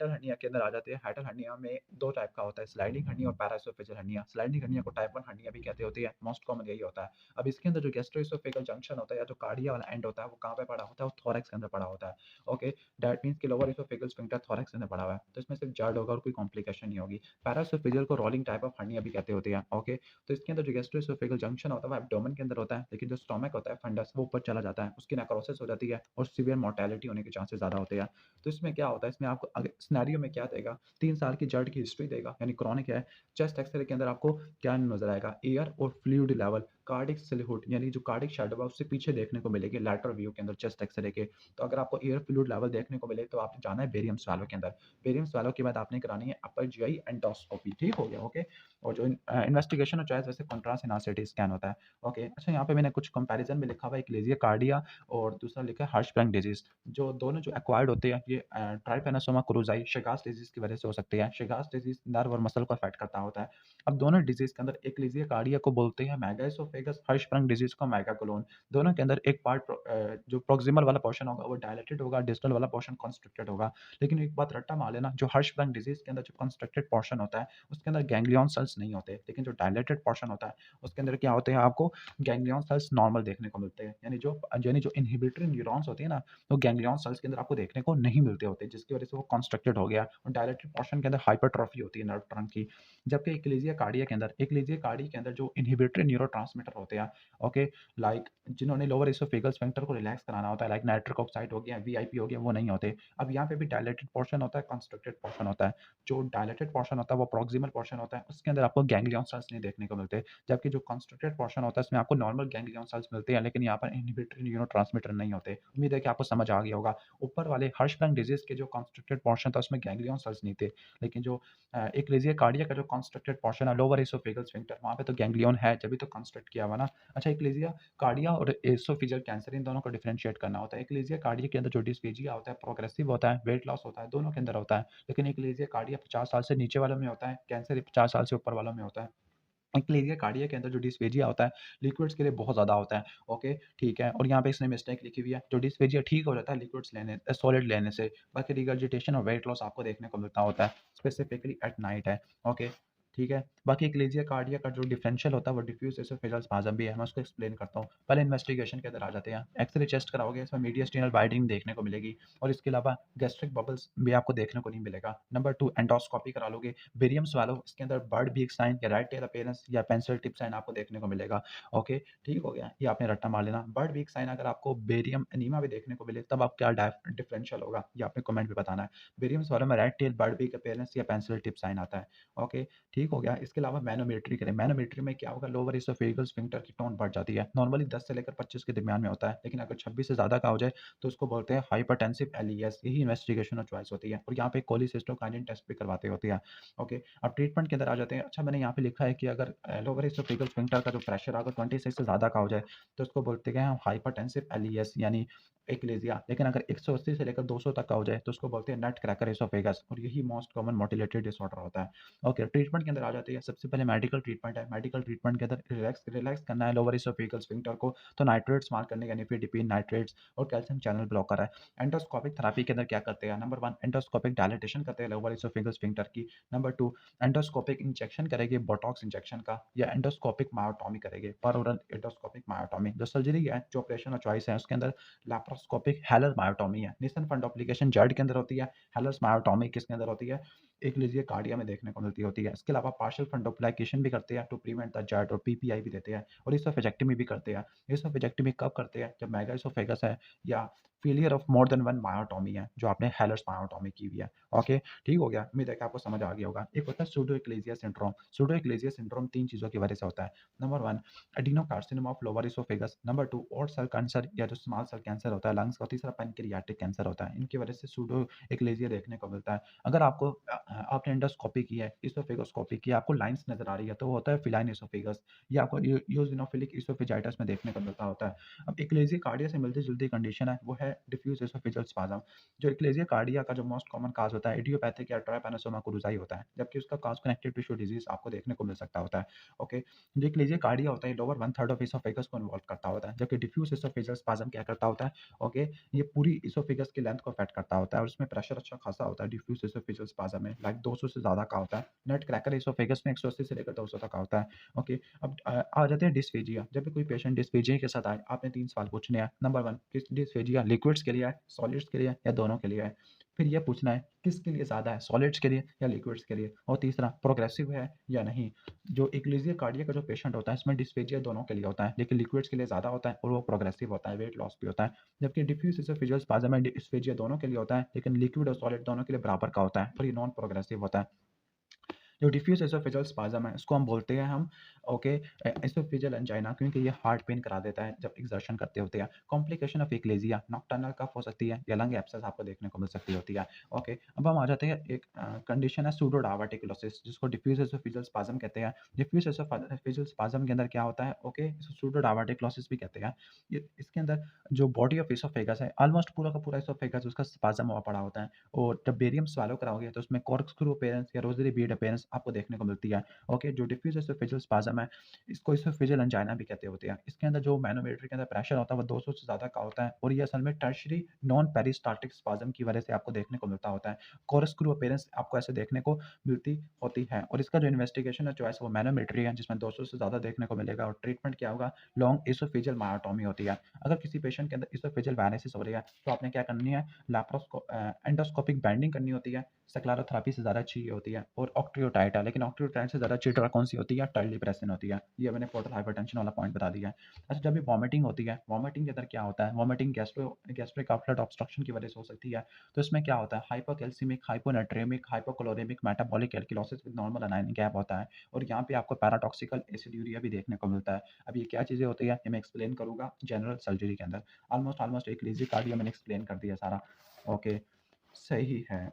हर्निया के अंदर आ जाते हैं। हाइटल हर्निया में दो टाइप का होता है, स्लाइडिंग हर्निया और पैराएसोफेजियल हर्निया। स्लाइडिंग हर्निया को टाइप 1 हर्निया भी कहते होते हैं, मोस्ट कॉमन यही होता है। अब इसके अंदर जो गैस्ट्रोएसोफेगल जंक्शन होता है या जो कार्डिया वाला एंड होता है, वो कहाँ पे पड़ा होता है? वो थोरैक्स के अंदर पड़ा होता है। ओके, दैट मीन्स कि लोअर एसोफेगल स्फिंक्टर थोरैक्स के अंदर पड़ा हुआ है, तो इसमें सिर्फ जर्ड होगा और कोई कॉम्प्लिकेशन नहीं होगी। पैराएसोफेजियल को रोलिंग टाइप ऑफ हर्निया भी कहते होते हैं। ओके, तो इसके अंदर जो गैस्ट्रोएसोफेगल जंक्शन होता है वो एब्डोमेन के अंदर होता है, लेकिन जो स्टोमक होता है फंडस वो ऊपर चला जाता है, उसकी नेक्रोसिस हो जाती है और सीवियर मोर्टेलिटी होने के चांसेस ज़्यादा होते हैं। तो इसमें क्या होता है, इसमें आपको सिनेरियो में क्या देगा, 3 साल की जर्ड की हिस्ट्री देगा, यानी क्रॉनिक है। चेस्ट एक्सरे के अंदर आपको क्या नजर आएगा, एयर और फ्लूइड लेवल, कार्डिक सिलिहुड यानी जो कार्डिक शैडो है उससे पीछे देखने को मिलेगी लैटरल व्यू के अंदर चेस्ट एक्सरे के। तो अगर आपको एयर फ्लूइड लेवल देखने को मिले तो आपने जाना है बेरियम स्वैलो के अंदर। बेरियम स्वैलो के बाद आपने करानी है अपर जीआई एंडोस्कोपी, ठीक हो गया। ओके, और जो इन्वेस्टिगेशन और चॉइस वैसे कंट्रास्ट एनासिटी स्कैन होता है। ओके, अच्छा यहाँ पे मैंने कुछ कंपैरिजन में लिखा हुआ है, एक लीजिए कार्डिया और दूसरा लिखा है हर्शबर्ग डिजीज। जो दोनों जो एक्वायर्ड होते हैं ये ट्राइपेनोसोमा क्रूजाई शेगास डिजीज की वजह से हो सकती है। शेगास डिजीज नर्व और मसल को अफेक्ट करता होता है। अब दोनों डिजीज के अंदर एक लीजिए कार्डिया को बोलते हैं मेगाइसोफेगस, हर्शबर्ग डिजीज को मेगाकोलोन। दोनों के अंदर एक पार्ट जो प्रोक्सिमल वाला पोर्शन होगा वो डायलेटेड होगा, डिस्टल वाला पोर्शन कंस्ट्रिक्टेड होगा। लेकिन एक बात रट्टा मार लेना, जो हर्शबर्ग डिजीज के अंदर जो कंस्ट्रक्टेड पोर्शन होता है उसके अंदर गैंग्लियन सेल्स नहीं होते, लेकिन जो डायलेटेड पोर्शन होता है उसके अंदर क्या होते हैं, आपको गैंग्लियन सेल्स नॉर्मल देखने को मिलते हैं। यानी जो इनहिबिटरी न्यूरॉन्स होती है ना, तो गैंग्लियन सेल्स के अंदर आपको देखने को नहीं मिलते होते, जिसकी वजह से वो कंस्ट्रक्टेड हो गया और डायलेटेड पोर्शन के अंदर हाइपरट्रॉफी होती है नर्व ट्रंक की। जबकि एक्लेजिया कार्डिया के अंदर जो इनहिबिटरी न्यूरोट्रांसमीटर होते हैं, ओके, लाइक जिन्होंने लोअर एसोफेगल स्फिंक्टर को रिलैक्स कराना होता है, लाइक नाइट्रिक ऑक्साइड हो गया, वीआईपी हो गया, वो नहीं होते। अब यहाँ पे भी डायलेटेड पोर्शन होता है, कंस्ट्रक्टेड पोर्शन होता है। जो डायलेटेड पोर्शन होता है वो प्रॉक्सिमल पोर्शन होता है, उसके अंदर आपको गैंग्लियन सेल्स नहीं देखने को मिलते, जबकि जो कंस्ट्रक्टेड पोर्शन होता है उसमें आपको नॉर्मल गैंग्लियन सेल्स मिलते हैं, लेकिन यहाँ पर इनहिबिटरी न्यूरोट्रांसमीटर नहीं होते। उम्मीद है कि आपको समझ आ गया होगा। ऊपर वाले हर्शबर्ग डिजीज के जो कंस्ट्रक्टेड पोर्शन था उसमें गैंग्लियन सेल्स नहीं थे, लेकिन जो एक लीजिए कार्डिया का जो कंस्ट्रक्टेड पोर्शन है लोअर एसोफेगल स्फिंक्टर, वहाँ पे तो गैंग्लियन है, जब भी तो कंस्ट्रक्ट किया हुआ ना। अच्छा, एक लीजिए कार्डिया और एसोफेजियल कैंसर, इन दोनों को डिफरेंशिएट करना होता है। एक लीजिए कार्डिया के अंदर जो डिस्फेजिया होता है प्रोग्रेसिव होता है, वेट लॉस होता है, दोनों के अंदर होता है। लेकिन एक लीजिए कार्डिया 50 साल से नीचे वालों में होता है, कैंसर 50 साल से ऊपर वालों में होता है। एक्लेजिया कार्डिया के अंदर जो डिस्फेजिया होता है लिक्विड्स के लिए बहुत ज़्यादा होता है। ओके, ठीक है, और यहाँ पे इसने मिस्टेक लिखी हुई है, जो डिस्फेजिया ठीक हो जाता है लिक्विड्स सॉलिड लेने से, बाकी रिगर्जिटेशन और वेट लॉस आपको देखने को मिलता होता है, स्पेसिफिकली एट नाइट है। ओके, ठीक है, बाकी एक्लेजिया कार्डिया का जो डिफरेंशियल होता है वो डिफ्यूज एसोफेजियल स्पाज्म भी है, मैं उसको एक्सप्लेन करता हूँ। पहले इन्वेस्टिगेशन के अंदर आ जाते हैं। एक्सरे चेस्ट कराओगे, इसमें मीडियस्टिनल वाइडनिंग देखने को मिलेगी और इसके अलावा गैस्ट्रिक बबल्स भी आपको देखने को नहीं मिलेगा। नंबर 2, एंडोस्कोपी करा लोगे, बेरियम स्वैलो, इसके अंदर बर्ड बीक साइन या राइट टेल अपीयरेंस या पेंसिल टिप साइन आपको देखने को मिलेगा। ओके, ठीक हो गया, ये आपने रट्टा मार लेना। बर्ड बीक साइन अगर आपको बेरियम एनीमा भी देखने को मिले तब आप क्या डिफरेंशियल होगा ये आपने कमेंट में बताना है। बेरियम स्वैलो में rat tail, bird beak appearance या पेंसिल टिप साइन आता है। ओके, ठीक हो गया। इसके अलावा मैनोमेट्री करें, मैनोमेट्री में क्या होगा, लोअर एसोफेगल स्फिंक्टर की टोन बढ़ जाती है, नॉर्मली 10 से लेकर 25 के दरमियान में होता है, लेकिन अगर 26 से ज़्यादा का हो जाए तो उसको बोलते हैं हाइपरटेंसिव एलईएस। यही इन्वेस्टिगेशन और चॉइस होती है, और यहाँ पे कोलिसिस्टोकाइनिन टेस्ट भी करवाते होते हैं। ओके, अब ट्रीटमेंट के अंदर आ जाते हैं। अच्छा, मैंने यहाँ पे लिखा है कि अगर लोअर एसोफेगल स्फिंक्टर का जो प्रेशर अगर 26 से ज़्यादा का हो जाए तो उसको बोलते हैं हाइपरटेंसिव एलईएस यानी एक्लेजिया, लेकिन अगर 180 से लेकर 200 तक का हो जाए तो उसको बोलते हैं नट क्रैकर एसोफेगस, और यही मोस्ट कॉमन मोटिलेटेड डिसऑर्डर होता है। ओके, ट्रीटमेंट के अंदर आ जाती है। सबसे पहले मेडिकल ट्रीटमेंट है। मेडिकल ट्रीटमेंट के अंदर रिलैक्स रिलैक्स करना है लोअर एसोफेगल स्फिंक्टर को, तो नाइट्रेट्स मार करने का, निफेडिपिन नाइट्रेट्स और कैल्शियम चैनल ब्लॉकर है। एंडोस्कोपिक थेरेपी के अंदर क्या करते हैं, नंबर 1 एंडोस्कोपिक डायलिटेशन करते हैं लोअर एसोफेगल स्फिंक्टर की। नंबर 2 एंडोस्कोपिक इंजेक्शन करेंगे बोटॉक्स इंजेक्शन का, या एंडोस्कोपिक मायोटॉमी करेंगे, पर ओरल एंडोस्कोपिक मायोटॉमी। जो सर्जरी है, जो ऑपरेशन और चॉइस है, उसके अंदर लैप्रोस्कोपिक हेलर मायोटॉमी है, निसन फंडोप्लिकेशन जर्ड के अंदर होती है, हेलर्स मायोटॉमी किसके अंदर होती है, एक लीजिए कार्डिया में देखने को मिलती होती है। इसके अलावा पार्शियल फंडोप्लाइकेशन भी करते हैं टू प्रिवेंट द जर्ट, और पीपीआई भी देते हैं, और इसोफेजेक्टमी भी करते हैं। इसोफेजेक्टमी कब करते हैं, जब मेगा इसोफेगस है या failure of more than one myotomy है, जो आपने हेलर्स मायोटॉमी की हुई है। ओके, ठीक हो गया, उम्मीद है कि आपको समझ आ गया होगा। एक होता है pseudo achalasia syndrome. Pseudo achalasia syndrome 3 चीज़ों की वजह से होता है। Number 1 adenocarcinoma of lower esophagus, number 2 oat cell cancer या जो स्मॉल सेल कैंसर होता है लंग्स का, तीसरा पैनक्रियाटिक कैंसर होता है। इनकी वजह से सूडो एक्लेजिया देखने को मिलता है। अगर आपको आपने एंडोस्कोपी की है, इसोफेगोस्कोपी कि आपको लाइन्स नज़र आ रही है, तो वो होता है फिलाइन एसोफेगस। ये आपको यूज़िनोफिलिक एसोफेजाइटिस में देखने को मिलता होता है। अब एक्लेज़िया कार्डिया से मिलती-जुलती कंडीशन है, वो है डिफ्यूज़ एसोफेजियल स्पाज़म। जो एक्लेज़िया कार्डिया का जो मोस्ट कॉमन काज़ होता है, इडियोपैथिक या ट्राइपैनोसोमा क्रूज़ाई होता है, जबकि उसका काज़ कनेक्टिव टिश्यू डिज़ीज़ आपको देखने को मिल सकता होता है। ओके, जो एक्लेज़िया कार्डिया होता है, ये लोअर 1/3 ऑफ एसोफेगस को इन्वॉल्व करता होता है, जबकि डिफ्यूज़ एसोफेजियल स्पाज़म क्या करता होता है, ओके, ये पूरी एसोफेगस की लेंथ को अफेक्ट करता होता है और उसमें प्रेशर अच्छा खासा होता है डिफ्यूज़ एसोफेजियल स्पाज़म में, लाइक 200 से ज़्यादा का होता है। नट क्रैकर एसोफेगस में 180 से लेकर 200 तक का होता है। ओके, अब आ जाते हैं डिस्फेजिया। जब भी कोई पेशेंट डिस्फेजिया के साथ आए, आपने 3 सवाल पूछने हैं। नंबर 1, किस डिस्फेजिया लिक्विड्स के लिए है, सॉलिड्स के लिए है या दोनों के लिए है? फिर ये पूछना है किसके लिए ज़्यादा है, सॉलिड्स के लिए या लिक्विड्स के लिए? और तीसरा, प्रोग्रेसिव है या नहीं? जो एक्लेज़िया कार्डिया का जो पेशेंट होता है, इसमें डिस्फेजिया दोनों के लिए होता है, लेकिन लिक्विड्स के लिए ज़्यादा होता है और वो प्रोग्रेसिव होता है, वेट लॉस भी होता है। जबकि डिफ्यूज़ एसोफेजियल स्पाज़म में डिस्फेजिया दोनों के लिए होता है, लेकिन लिक्विड और सॉलिड दोनों के लिए बराबर का होता है और ये नॉन प्रोग्रेसिव होता है। जो डिफ्यूज़ एसोफेजियल स्पाज़म है, इसको हम बोलते हैं हम, ओके, एसोफेजियल एंजाइना, क्योंकि ये हार्ट पेन करा देता है जब एक्सर्शन करते होते हैं। कॉम्प्लिकेशन ऑफ एक्लेज़िया, नॉकटर्नल कफ हो सकती है या लंग एब्सेस आपको देखने को मिल सकती होती है। ओके, अब हम आ जाते हैं एक कंडीशन है सूडो डायवर्टिकुलोसिस, जिसको डिफ्यूज़ एसोफेजियल स्पाज़म कहते हैं। डिफ्यूज़ एसोफेजियल स्पाज़म के अंदर क्या होता है, ओके, सूडो डायवर्टिकुलोसिस भी कहते हैं। ये इसके अंदर जो बॉडी ऑफ एसोफेगस है, ऑलमोस्ट पूरा का पूरा एसोफेगस उसका स्पाज़म हुआ पड़ा होता है और जब बेरियम स्वैलो कराओगे तो उसमें कॉर्कस्क्रू अपीयरेंस या रोज़री बीड अपीयरेंस आपको देखने को मिलती है। ओके, जो डिफ्यूज़ एसोफेजियल स्पाज़म है, इसको एसोफेजियल एंजाइना भी कहते होते हैं। इसके अंदर जो मैनोमेट्री के अंदर प्रेशर होता है, वो 200 से ज़्यादा का होता है और ये असल में टर्शियरी नॉन पेरिस्टाल्टिक स्पाज़म की वजह से आपको देखने को मिलता होता है। कॉर्कस्क्रू अपीयरेंस आपको ऐसे देखने को मिलती होती है और इसका जो इन्वेस्टिगेशन है चॉइस वो मैनोमेट्री है, जिसमें 200 से ज़्यादा देखने को मिलेगा और ट्रीटमेंट क्या होगा, लॉन्ग एसोफेजियल मायोटोमी होती है। अगर किसी पेशेंट के अंदर एसोफेजियल वायरेसिस हो रही है, तो आपने क्या करनी है, एंडोस्कोपिक बेंडिंग करनी होती है, स्क्लेरोथेरेपी से ज़्यादा अच्छी ये होती है और ऑक्ट्रियोटाइड है, लेकिन ऑक्ट्रियोटाइड से ज़्यादा अच्छी ड्रग कौन-सी होती है, टाइलिप्रेसिन होती है। ये मैंने पोर्टल हाइपरटेंशन वाला पॉइंट बता दिया है। अच्छा, जब भी वॉमिटिंग होती है, वॉमिटिंग के अंदर क्या होता है, वॉमिटिंग गैस्ट्रिक आउटलेट ऑब्स्ट्रक्शन की वजह से हो सकती है। तो इसमें क्या होता है, hypocalcaemic, hyponatraemic, hypochloraemic, metabolic alkalosis with normal anion gap होता है और यहाँ पे आपको पैराटॉक्सिकल एसिड्यूरिया भी देखने को मिलता है। अब ये क्या चीज़ें होती है, ये मैं एक्सप्लेन करूँगा जनरल सर्जरी के अंदर। ऑलमोस्ट एक लीज़ी कार्डिया मैंने एक्सप्लेन कर दिया सारा। ओके, सही है।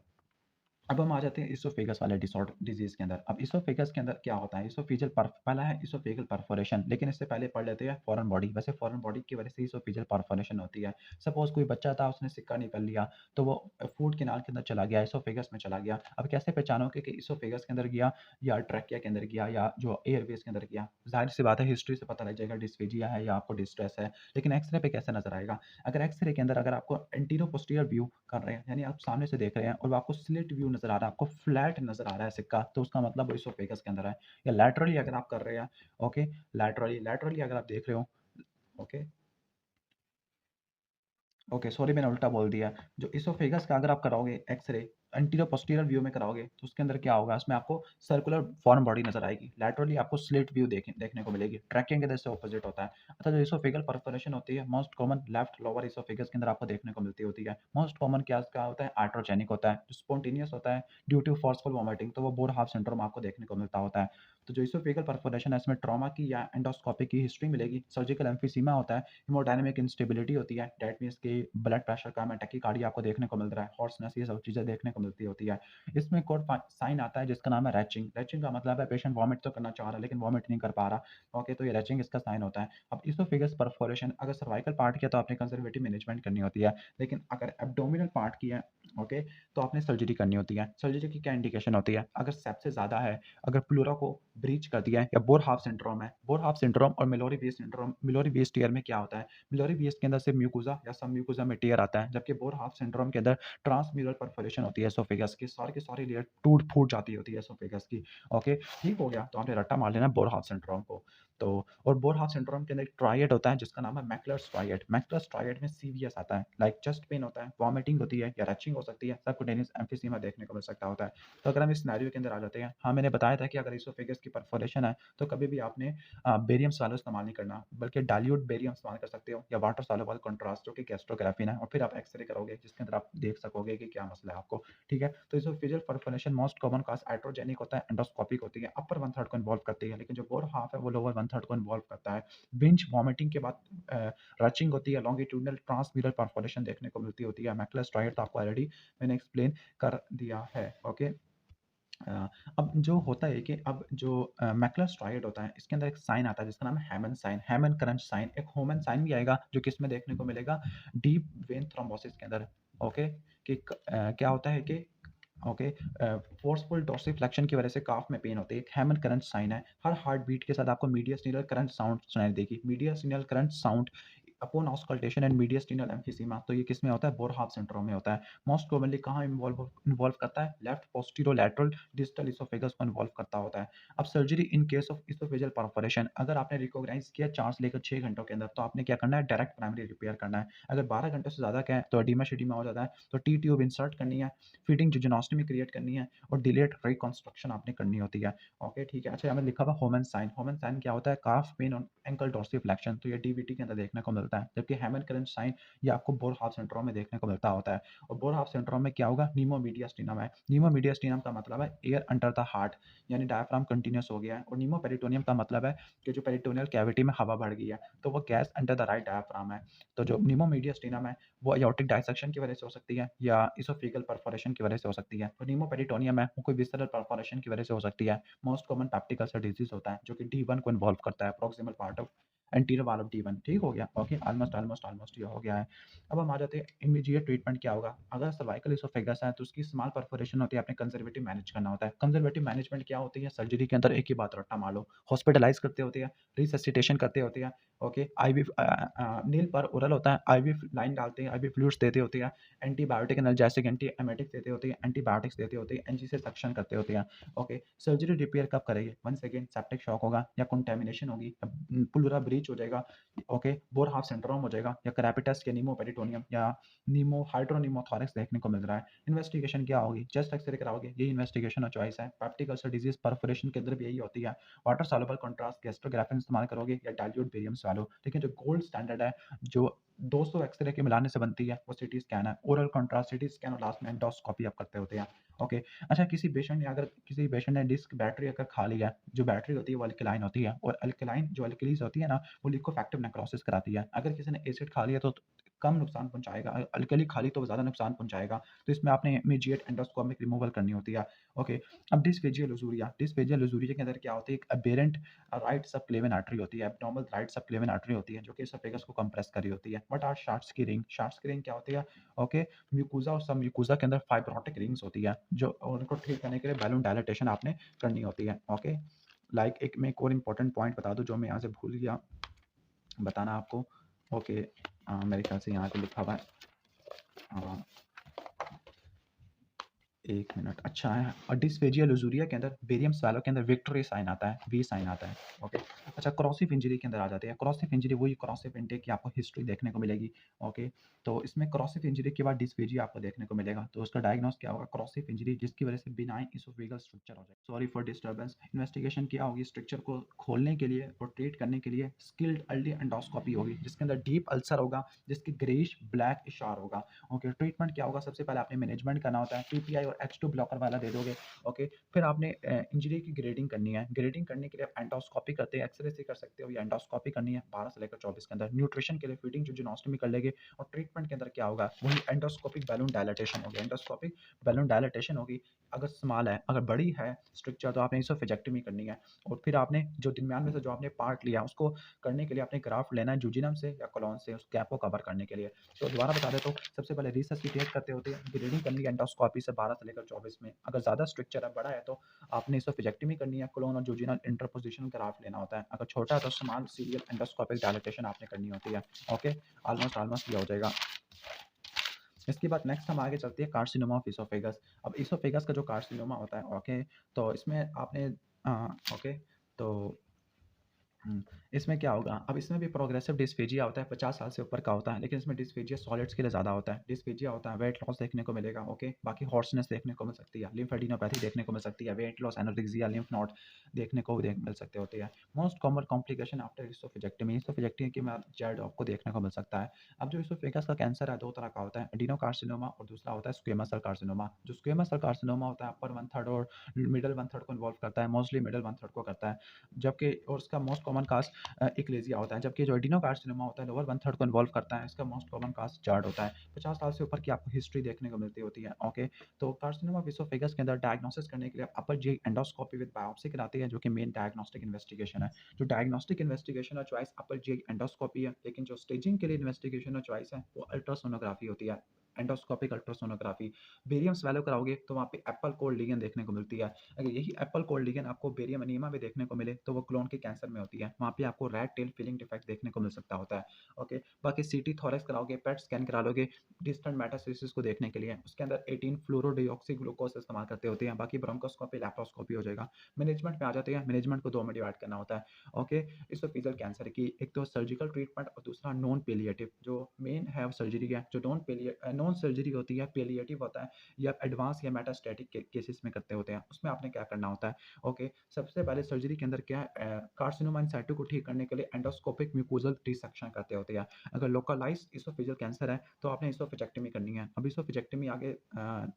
अब हम आ जाते हैं इसोफेगस वाले डिसऑर्डर डिजीज़ के अंदर। अब इसोफेगस के अंदर क्या होता है, इसोफेजियल पहला है इसोफेगल परफोरेशन, लेकिन इससे पहले पढ़ लेते हैं फॉरेन बॉडी। वैसे फॉरेन बॉडी की वजह से इसोफेजियल परफोरेशन होती है। सपोज़ कोई बच्चा था, उसने सिक्का निकाल लिया, तो वो फूड कैनाल के अंदर चला गया, इसोफेगस में चला गया। अब कैसे पहचानोगे कि इसोफेगस के अंदर गया या ट्रैकिया के अंदर गया या जो एयरवेज़ के अंदर गया? ज़ाहिर-सी बात है, हिस्ट्री से पता लग जाएगा डिस्फेजिया है या आपको डिस्ट्रेस है, लेकिन एक्स-रे पे कैसे नज़र आएगा? अगर एक्स-रे के अंदर अगर आपको एंटीरो पोस्टीरियर व्यू कर रहे हैं, यानी आप सामने से देख रहे हैं और वो आपको स्लिट व्यू नज़र आ रहा है, आपको फ्लैट नज़र आ रहा है सिक्का, तो उसका मतलब वो इसोफेगस के अंदर है। या लैटरली अगर आप कर रहे हैं, ओके, लैटरली अगर आप देख रहे हो, ओके, ओके, सॉरी मैंने उल्टा बोल दिया। जो इसोफेगस का अगर आप कराओगे एक्स-रे एंटीरियर पोस्टीरियर व्यू में कराओगे, तो उसके अंदर क्या होगा, उसमें आपको सर्कुलर फॉर्म बॉडी नज़र आएगी। लैटरली आपको स्लिट व्यू देखने को मिलेगी। ट्रैकिंग के जैसे ऑपोज़िट होता है। अच्छा, जो इसोफेगल परफोरेशन होती है, most common left lower oesophagus के अंदर आपको देखने को मिलती होती है। मोस्ट कॉमन क्या होता है, आर्टरोजेनिक होता है। जो स्पॉन्टेनियस होता है ड्यू टू फोर्सफुल वोमिटिंग, तो वो बोर हाफ सिंड्रोम आपको देखने को मिलता होता है। तो जो इसोफेगल परफोरेशन है, इसमें ट्रॉमा की या एंडोस्कोपी की हिस्ट्री मिलेगी। सर्जिकल एम्फीसीमा होता है। हेमोडायनामिक इंस्टेबिलिटी होती है, दैट मीन्स कि ब्लड प्रेशर कम है, टैकीकार्डिया आपको देखने को मिल रहा है, हॉर्सनेस, ये सब चीज़ें देखने को मिलती होती है। इसमें एक और साइन आता है जिसका नाम है रैचिंग। रैचिंग का मतलब है पेशेंट वॉमिट तो करना चाह रहा है लेकिन वॉमिट नहीं कर पा रहा। ओके, तो ये रैचिंग इसका साइन होता है। अब इसोफेगस परफोरेशन अगर सर्वाइकल पार्ट की है तो आपने कंजर्वेटिव मैनेजमेंट करनी होती है, लेकिन अगर एब्डोमिनल पार्ट की है, ओके, तो आपने सर्जरी करनी होती है। सर्जरी की क्या इंडिकेशन होती है, अगर सेप्सिस ज़्यादा है, अगर प्लूरा को ब्रीच कर दिया है या बोर हाफ सिंड्रोम है। बोर हाफ सिंड्रोम और मिलोरी वेस्ट सिंड्रोम, मिलोरी वेस्ट टीयर में क्या होता है, मिलोरी वेस्ट के अंदर से म्यूकोसा या सब म्यूकोसा में टीयर आता है, जबकि बोर हाफ सिंड्रोम के अंदर ट्रांसम्यूरल परफोरेशन होती है एसोफेगस की, सारी की सारी लेयर टूट फूट जाती होती है एसोफेगस की। ओके, ठीक हो गया, तो आपने रट्टा मार लेना बोर हाफ सिंड्रोम को। तो और बोर हाफ सिंड्रोम के अंदर एक ट्रायड होता है जिसका नाम है मैकलर्स ट्रायड। मैकलर्स ट्रायड में सीवीएस आता है, लाइक चेस्ट पेन होता है, वॉमिटिंग होती है या रैचिंग हो सकती है, सबक्यूटेनियस एम्फीसीमा देखने को मिल सकता होता है। तो अगर हम इस सिनेरियो के अंदर आ जाते हैं, हाँ, मैंने बताया था कि अगर एसोफेगस की परफोरेशन है तो कभी भी आपने बेरियम सॉल्व इस्तेमाल नहीं करना, बल्कि डाइल्यूट बेरियम इस्तेमाल कर सकते हो या वाटर सॉल्युबल कंट्रास्ट जो कि गैस्ट्रोग्राफिन है, और फिर आप एक्स-रे करोगे जिसके अंदर आप देख सकोगे कि क्या मसला है आपको, ठीक है? तो oesophageal perforation most common cause iatrogenic होता है, एंडोस्कोपिक होती है, अपर वन थर्ड को इन्वॉल्व करती है, लेकिन जो बोर हाफ है वो लोअर वन थर्ड को इन्वॉल्व करता है। बिंज वॉमिटिंग के बाद रचिंग होती है, लॉन्गिट्यूडिनल ट्रांसम्यूरल परफोरेशन देखने को मिलती होती है। मैकुलर स्ट्राइड तो आपको ऑलरेडी मैंने एक्सप्लेन कर दिया है, ओके? अ, अब जो होता है कि अब जो मैकुलर स्ट्राइड होता है, इसके अंदर एक साइन आता है जिसका नाम है हैमन साइन, हैमन क्रंच साइन, एक होमन साइन भी आएगा जो किसमें देखने को मिलेगा, डीप वेन थ्रोम्बोसिस के अंदर। ओके, कि क्या होता है कि ओके, फोर्सफुल डोर्सिफ्लेक्शन की वजह से काफ में पेन होती है, एक हैमन करंट साइन है। हर हार्ट बीट के साथ आपको मीडियस्टिनल करंट साउंड सुनाई देगी, mediastinal crunch sound upon auscultation and mediastinal emphysema. तो ये किस में होता है, बोरहाफ सिंड्रोम में होता है। मोस्ट कॉमनली कहाँ इन्वॉल्व करता है, लेफ्ट पोस्टीरोलैटरल डिस्टल इसोफेगस को इन्वॉल्व करता होता है। अब surgery in case of oesophageal perforation, अगर आपने रिकॉग्नाइज किया चांस लेकर 6 घंटों के अंदर, तो आपने क्या करना है, डायरेक्ट प्राइमरी रिपेयर करना है। अगर 12 घंटों से ज़्यादा का है तो एडिमा शेडिमा हो जाता है, तो टी ट्यूब इंसर्ट करनी है, फीडिंग जिजोनोस्टमी क्रिएट करनी है और डिलेड रिकंस्ट्रक्शन आपने करनी होती है। ओके, ठीक है। अच्छा, यहाँ में लिखा हुआ होमन साइन, होमन साइन क्या होता है, काफ पेन और एंकल डोर्सिफ्लेक्शन, तो ये डीवीटी के अंदर देखने को मिलता है। जबकि हैमन करंट साइन ये आपको बोरहाफ सिंड्रोम में देखने को मिलता होता है। और बोरहाफ सिंड्रोम में क्या होगा, नीमोमीडियास्टिनम है। नीमोमीडियास्टिनम का मतलब है एयर अंडर द हार्ट, यानी डायफ्राम कंटिन्यूस हो गया है। और नीमोपेरिटोनियम का मतलब है कि जो पेरिटोनियल कैविटी में हवा बढ़ गई है, तो वो gas under the right diaphragm है। तो जो नीमोमीडियास्टिनम है वो एयोर्टिक डायसेक्शन की वजह से हो सकती है या इसोफेगल परफोरेशन की वजह से हो सकती है। तो नीमोपेरिटोनियम है वो कोई विसरल परफोरेशन की वजह से हो सकती है। Most common peptic ulcer disease होता है जो कि डी1 को इन्वॉल्व करता है, proximal part of anterior wall of D1. ठीक हो गया, ओके, ऑलमोस्ट ऑलमोस्ट ऑलमोस्ट ये हो गया है। अब हम आ जाते हैं इमीडिएट ट्रीटमेंट क्या होगा। अगर सर्वाइकल इसोफेगस है तो उसकी स्मॉल परफोरेशन होती है, आपने कंजर्वेटिव मैनेज करना होता है। कंजर्वेटिव मैनेजमेंट क्या होती है, सर्जरी के अंदर एक ही बात रट्टा मार लो, हॉस्पिटलाइज करते होते हैं, रिससिटेशन करते होते हैं। ओके, आईवी नील पर ओरल होता है, आईवी लाइन डालते हैं, आईवी फ्लूइड्स देते होते हैं, एंटीबायोटिक एनाल्जेसिक एंटी एमेटिक्स देते होते हैं, एंटीबायोटिक्स देते होते हैं, एनजी से सक्शन करते होते हैं। ओके, सर्जरी रिपेयर कब करेंगे, वन सेकेंड सेप्टिक शॉक होगा या कंटेमिनेशन होगी, प्लूरा ब्रीच हो जाएगा, ओके, बोरहाफ सिंड्रोम हो जाएगा, या क्रेपिटस के नीमोपेरिटोनियम या नीमो हाइड्रोनीमोथोरैक्स देखने को मिल रहा है। इन्वेस्टिगेशन क्या होगी, चेस्ट एक्सरे कराओगे, ये इन्वेस्टिगेशन चॉइस है। पेप्टिक अल्सर डिजीज परफोरेशन के अंदर भी यही होती है। वाटर सॉल्युबल कंट्रास्ट गैस्ट्रोग्राफिन इस्तेमाल करोगे या डाइल्यूट बेरियम स्वैलो। लेकिन जो गोल्ड स्टैंडर्ड है, जो 200 एक्सरे के मिलाने से बनती है, वो सिटी स्कैन है। ओरल कंट्रास्ट, सिटी स्कैन और लास्ट में एंडोस्कोपी आप करते होते हैं। ओके, अच्छा, किसी पेशेंट ने डिस्क बैटरी अगर खा लिया, जो बैटरी होती है वो अल्कलाइन होती है, और अल्कलाइन जो अल्कलीज होती है ना, वो लिकोफैक्टिव नेक्रोसिस कराती है। अगर किसी ने एसिड खा लिया तो कम नुकसान पहुंचाएगा, अल्कली खा ली तो ज़्यादा नुकसान पहुंचाएगा। तो इसमें आपने इमीडिएट एंडोस्कोपिक रिमूवल करनी होती है। ओके, अब डिस्फेजिया लुज़ूरिया, डिस्फेजिया लुज़ूरिया के अंदर क्या होती है, एक अबेरेंट राइट सबक्लेविन आर्टरी होती है, एब्नॉर्मल राइट सबक्लेविन आर्टरी होती है, जो कि एसोफेगस को कंप्रेस कर रही होती है। व्हाट आर शार्ट्स की रिंग, शार्ट्स की रिंग क्या होती है, ओके, म्यूकोसा और सब म्यूकोसा के अंदर फाइब्रोटिक रिंग्स होती है, जो उनको ठीक करने के लिए बैलून डायलेटेशन आपने करनी होती है। ओके, लाइक एक मैं एक और इम्पोर्टेंट पॉइंट बता दूं जो मैं यहाँ से भूल गया बताना आपको। ओके, मेरे ख्याल से यहाँ पे लिखा हुआ है, अ, एक मिनट, अच्छा है। और डिस्फेजिया लुज़ूरिया के अंदर बेरियम स्वैलो के अंदर विक्टोरी साइन आता है, वी साइन आता है। ओके, अच्छा, क्रॉसिव इंजरी के अंदर आ जाते हैं। क्रॉसिव इंजरी वही क्रॉसिव इंटेक की आपको हिस्ट्री देखने को मिलेगी। ओके, तो इसमें क्रॉसिव इंजरी के बाद डिस्फेजिया आपको देखने को मिलेगा, तो उसका डायग्नोस क्या होगा, क्रॉसिव इंजरी जिसकी वजह से बिनाइन इसोफेगल स्ट्रक्चर हो जाए। Sorry for disturbance. इन्वेस्टिगेशन क्या होगी, स्ट्रक्चर को खोलने के लिए और ट्रीट करने के लिए स्किल्ड अर्ली एंडोस्कोपी होगी, जिसके अंदर डीप अल्सर होगा, जिसकी ग्रेइश ब्लैक इशार होगा। ओके, ट्रीटमेंट क्या होगा, सबसे पहले आपने मैनेजमेंट करना होता है, पीपीआई और H2 ब्लॉकर वाला दे दोगे। ओके, फिर आपने इंजरी की ग्रेडिंग करनी है। ग्रेडिंग करने के लिए आप एंडोस्कोपी करते हैं, एक्सरे से कर सकते हो या एंडोस्कोपी करनी है 12 से लेकर 24 के अंदर। न्यूट्रिशन के लिए फीडिंग जिनोस्टमी कर लेंगे। और ट्रीटमेंट के अंदर क्या होगा, वही एंडोस्कोपिक बैलून डायलेटेशन होगी, एंडोस्कोपिक बैलून डायलेटेशन होगी। अगर स्मॉल है, अगर बड़ी है स्ट्रक्चर, तो आपने इसोफेजेक्टमी करनी है। और फिर आपने जो दरमियान में से जो आपने पार्ट लिया उसको करने के लिए आपने ग्राफ्ट लेना है जूजिनम से या कोलोन से, उस गैप को कवर करने के लिए। तो दोबारा बता देता हूँ, सबसे पहले रिससिटेट करते होते हैं, ग्रेडिंग करनी है एंडोस्कोपी से 12 से लेकर 24 में। अगर ज़्यादा स्ट्रक्चर है, बड़ा है, तो आपने इसोफिजेक्टमी करनी है, कोलोन और जूजिनल इंटरपोजिशन ग्राफ्ट लेना होता है। अगर छोटा है तो स्मॉल सीरियल एंडोस्कोपिक डायलेटेशन आपने करनी होती है। ओके, ऑलमोस्ट ऑलमोस्ट ये हो जाएगा। इसके बाद नेक्स्ट हम आगे चलते हैं कार्सिनोमा ऑफ इसोफेगस। अब इसोफेगस का जो कार्सिनोमा होता है, ओके, तो इसमें आपने ओके, तो इसमें क्या होगा, अब इसमें भी प्रोग्रेसिव डिस्फेजिया होता है, 50 साल से ऊपर का होता है, लेकिन इसमें डिस्फेजिया सॉलिड्स के लिए ज़्यादा होता है। डिस्फेजिया होता है, वेट लॉस देखने को मिलेगा। ओके, बाकी हॉर्सनेस देखने को मिल सकती है, लिम्फेडिनोपैथी देखने को मिल सकती है, weight loss, anorexia, lymph node देखने को मिल सकते होते हैं। मोस्ट कॉमन कॉम्प्लिकेशन आफ्टर इसोफेजेक्टमी, इसोफेजेक्टमी के बाद जेड आपको देखने को मिल सकता है। अब जो इसोफेगस का कैंसर है, दो तरह का होता है, एडिनोकार्सिनोमा और दूसरा होता है स्क्वेमस सेल कार्सिनोमा। जो स्क्वेमस सेल कार्सिनोमा होता है, अपर वन थर्ड और मिडल वन थर्ड को इन्वॉल्व करता है, मोस्टली मिडल वन थर्ड को करता है। जबकि और उसका मोस्ट कॉमन काज इक्लेजिया होता है, जबकि जो एडिनोकार्सिनोमा होता है लोअर वन थर्ड को इन्वॉल्व करता है। इसका मोस्ट कॉमन काज चार्ट होता है। 50 साल से ऊपर की आपको हिस्ट्री देखने को मिलती होती है। ओके, तो कार्सिनोमा ऑफ एसोफेगस के अंदर डायग्नोसिस करने के लिए अपर जी एंडोस्कोपी विद बायोप्सी कराती है, जो कि मेन डायग्नोस्टिक इन्वेस्टिगेशन है। जो डायग्नोस्टिक इन्वेस्टिगेशन और चॉइस अपर जी एंडोस्कोपी है, लेकिन जो स्टेजिंग के लिए इन्वेस्टिगेशन और चॉइस है वो अल्ट्रासोनोग्राफी होती है। Endoscopic ultrasonography. बेरियम स्वेलो कराओगे तो वहाँ पे एप्पल कोल्ड लीगन देखने को मिलती है। अगर यही एप्पल कोल्ड लीगन आपको बेरियम एनीमा में देखने को मिले तो वो क्लोन के कैंसर में होती है। वहाँ पे आपको रैट टेल फिलिंग डिफेक्ट देखने को मिल सकता होता है। ओके, बाकी सीटी थोरेक्स कराओगे, पेट स्कैन करा लोगे डिस्टेंट मेटास्टेसिस को देखने के लिए। उसके अंदर 18 फ्लोरोडिऑक्सी ग्लूकोज इस्तेमाल करते होते हैं। बाकी ब्रोंकोस्कोपी लैप्रोस्कोपी हो जाएगा। मैनेजमेंट में आ जाते हैं। मैनेजमेंट को दो में डिवाइड करना होता है। ओके, इसोफेजियल कैंसर की एक तो सर्जिकल ट्रीटमेंट और दूसरा नॉन पेलिएटिव। जो मेन है वो सर्जरी है, जो नॉन सर्जरी होती है, पेलिएटिव होता है या एडवांस या मेटास्टैटिक केसेस में करते होते हैं। उसमें आपने क्या करना होता है। ओके, सबसे पहले सर्जरी के अंदर क्या है, कार्सिनोमा इन साइटो को ठीक करने के लिए एंडोस्कोपिक म्यूकोजल डिसेक्शन करते होते हैं। अगर लोकलाइज्ड इसोफेजियल कैंसर है तो आपने इसोफेजेक्टमी करनी है। अब इसोफेजेक्टमी आगे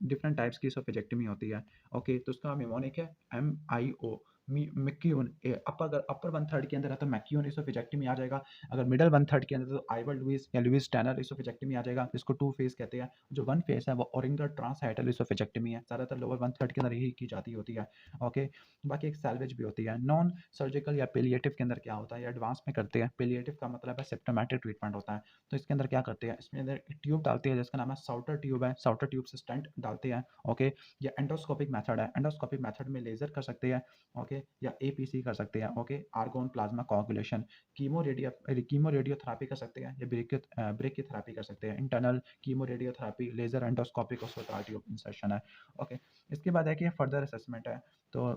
डिफरेंट टाइप्स की इसोफेजेक्टमी होती है। ओके, तो उसका निमोनिक है MIO मैक्यून। अगर अपर वन थर्ड के अंदर है तो मैक्यून इसोफेजेक्टमी आ जाएगा। अगर मिडल वन थर्ड के अंदर तो आइवर लुइस या लुइस टैनर इसोफेजेक्टमी आ जाएगा, जिसको टू फेस कहते हैं। जो वन फेस है वो ओरिंगल ट्रांसहाइटल इसोफेजेक्टमी है। ज़्यादातर लोअर वन थर्ड के अंदर यही की जाती होती है। ओके, बाकी एक सैल्वेज भी होती है। नॉन सर्जिकल या पेलिएटिव के अंदर क्या होता है, या एडवांस में करते हैं। पेलिएटिव का मतलब है सिम्प्टोमेटिक ट्रीटमेंट होता है। तो इसके अंदर क्या करते हैं, इसमें अंदर ट्यूब डालती है जिसका नाम है साउटर ट्यूब है। साउटर ट्यूब से स्टेंट डालते हैं। ओके, या एंडोस्कोपिक मेथड है। एंडोस्कोपिक मेथड में लेजर कर सकते हैं। ओके, या APC कर सकते हैं। ओके, आर्गोन प्लाज्मा कोagulation। कीमो रेडियोथेरेपी कर सकते हैं या ब्रेकियोथेरेपी कर सकते हैं। Internal chemo radiotherapy, laser endoscopic और ट्यूब इंसर्शन है। ओके, इसके बाद है कि फर्दर असेसमेंट है। तो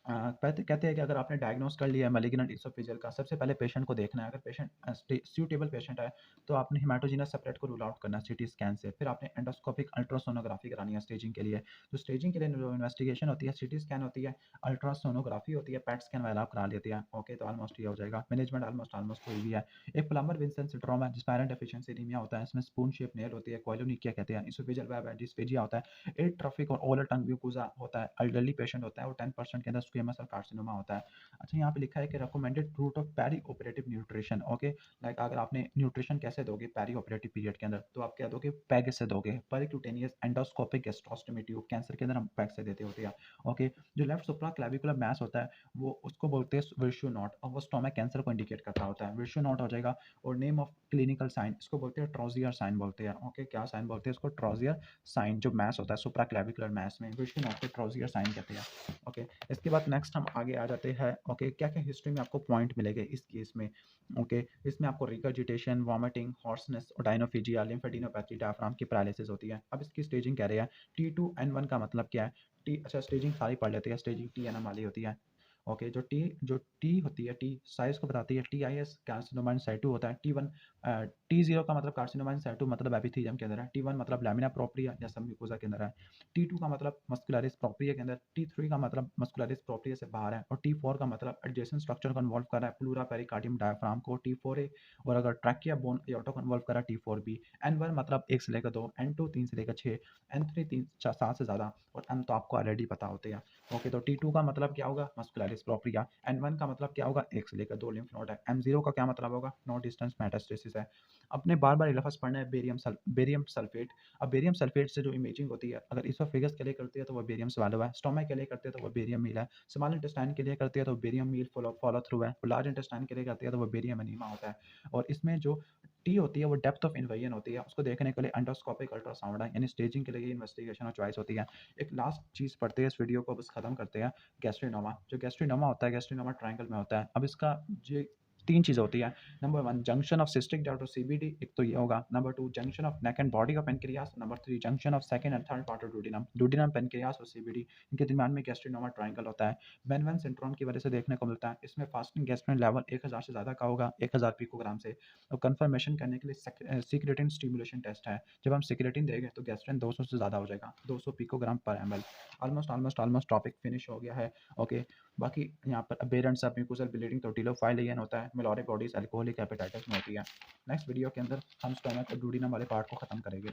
कहते कहते हैं कि अगर आपने डायग्नोस कर लिया है मैलिग्नेंट इसोफेजियल का, सबसे पहले पेशेंट को देखना है। अगर पेशेंट सूटेबल पेशेंट है तो आपने हेमाटोजेनस सेपरेट को रूल आउट करना है सिटी स्कैन से। फिर आपने एंडोस्कोपिक अल्ट्रासोनोग्राफी करानी है स्टेजिंग के लिए। तो स्टेजिंग के लिए जो इन्वेस्टिगेशन होती है, सिटी स्कैन होती है, अल्ट्रासोनोग्राफी होती है, पैट स्कैन वगैरह आप करा लेते हैं। ओके, तो ऑलमोस्ट ये हो जाएगा। मैनेजमेंट ऑलमोस्ट कोई भी है। एक प्लम्बर विंसन सिंड्रोम है जिसमें आयरन डेफिशिएंसी एनीमिया होता है। इसमें स्पून शेप नेल होती है, कोइलोनिकिया कहते हैं। इसोफेजियल वेब है, डिस्फेजिया होता है, एट्रोफिक और ओवल टंग म्यूकोसा होता है। एल्डरली पेशेंट होता है, वो 10% के अंदर स्क्वेमस और कार्सिनोमा होता है। अच्छा, यहाँ पे लिखा है कि recommended route of perioperative nutrition. Okay, like अगर आपने न्यूट्रिशन कैसे दोगे पेरी ऑपरेटिव पीरियड के अंदर, तो आप क्या दोगे, पैग से दोगे। परिक्यूटेनियस एंडोस्कोपिक गैस्ट्रोस्टोमी ट्यूब, कैंसर के अंदर हम पैग से देते होते हैं। ओके, जो लेफ्ट सुप्रा क्लैविकुलर मैस होता है वो उसको बोलते हैं विर्शु नॉट, और वो स्टोमक कैंसर को इंडिकेट करता होता है। विर्शु नॉट हो जाएगा। और नेम ऑफ क्लिनिकल साइन इसको बोलते हैं ट्रोजियर साइन बोलते हैं। ओके, क्या साइन बोलते हैं इसको, ट्रोजियर साइन। जो मैस होता है सुप्रा क्लैविकुलर मैस में, विर्शु नॉट को ट्रोजियर साइन कहते हैं। ओके, इसके बाद नेक्स्ट हम आगे आ जाते हैं। ओके, क्या क्या हिस्ट्री में आपको पॉइंट मिलेंगे इस केस में। ओके, इसमें आपको रिगर्जिटेशन, वॉमिटिंग, हॉर्सनेस और डायनोफिजिया, लिम्फेडिनोपैथी, डायफ्राम की पैरालिसिस होती है। अब इसकी स्टेजिंग कह रहे हैं। T2N1 का मतलब क्या है। अच्छा, स्टेजिंग सारी पढ़ लेते हैं। स्टेजिंग TNM वाली होती है। ओके, जो टी होती है, टी साइज को बताती है। TIS कार्सिनोमा इन साइटू होता है। T0 का मतलब कार्सिनोमा इन साइटू मतलब एपिथेलियम के अंदर है। T1 मतलब लैमिना प्रोप्रिया या सबम्यूकोसा के अंदर है। T2 का मतलब मस्कुलरिस प्रोप्रिया के अंदर। T3 का मतलब मस्कुलरिस प्रोप्रिया से बाहर है। और T4 का मतलब एडजेसेंट स्ट्रक्चर को इन्वॉल्व कर रहा है, प्लूरा पेरिकार्डियम डायफ्राम को। T4A, और अगर ट्रैकिया बोन एओर्टा को इन्वॉल्व कर रहा है, T4B। N1 मतलब 1 से लेकर 2, N2 3 से लेकर 6, N3 7 से ज़्यादा, और M तो आपको ऑलरेडी पता होते हैं। ओके, तो T2 का मतलब क्या होगा, मस्कुलरिस प्रोप्रिया। N1 का मतलब क्या होगा, 1 से लेकर 2 लिम्फ नोड है। M0 का क्या मतलब होगा, नो डिस्टेंस मेटास्टेसिस है। अपने बार बार लफ्ज़ पढ़ना है, बेरियम सल्फेट। अब बेरियम सल्फेट से जो इमेजिंग होती है, अगर इसोफेगस के लिए करती है तो वो बेरियम स्वैलो है। स्टोमक के लिए करते हैं तो वो बेरियम मील है। स्मॉल इंटेस्टाइन के लिए करती है तो बेरियम मील फॉलो थ्रू है। लार्ज इंटेस्टाइन के लिए करती है तो वो बेरियम एनीमा होता है। और इसमें जो टी होती है वो डेप्थ ऑफ इन्वेजन होती है, उसको देखने के लिए एंडोस्कोपिक अल्ट्रासाउंड है, यानी स्टेजिंग के लिए इन्वेस्टिगेशन और चॉइस होती है। एक लास्ट चीज़ पढ़ते हैं इस वीडियो को, बस खत्म करते हैं। गैस्ट्रिनोमा, जो गैस्ट्रिनोमा होता है, गैस्ट्रिनोमा ट्रायंगल में होता है। अब इसका जो 3 चीज़ होती है। नंबर 1 जंक्शन ऑफ सिस्टिक डाउट और CBD, एक तो ये होगा। Number 2 junction of neck and body of pancreas. Number 3 junction of second and third part of डुodenum पेनक्रियास और CBD, इनके दरमियान में गैस्ट्रिनोमा ट्रायंगल होता है। बेनवन सिंड्रोम की वजह से देखने को मिलता है। इसमें फास्टिंग गैस्ट्रिन लेवल 1000 से ज़्यादा का होगा, 1000 पिकोग्राम से। और कंफर्मेशन करने के लिए सिक्रेटिन स्टिमुलेशन टेस्ट है। जब हम सिक्रेटिन देंगे तो गैस्ट्रिन 200 से ज़्यादा हो जाएगा, 200 पिकोग्राम पर ml। ऑलमोस्ट टॉपिक फिनिश हो गया है। ओके, बाकी यहाँ पर अबेरेंट सब म्यूकोसल ब्लीडिंग तो टिलोफाइलियन होता है। मेलोरिक बॉडीज अल्कोहलिक हेपेटाइटिस में होती है। नेक्स्ट वीडियो के अंदर हम स्टोमक और डुodenum वाले पार्ट को खत्म करेंगे।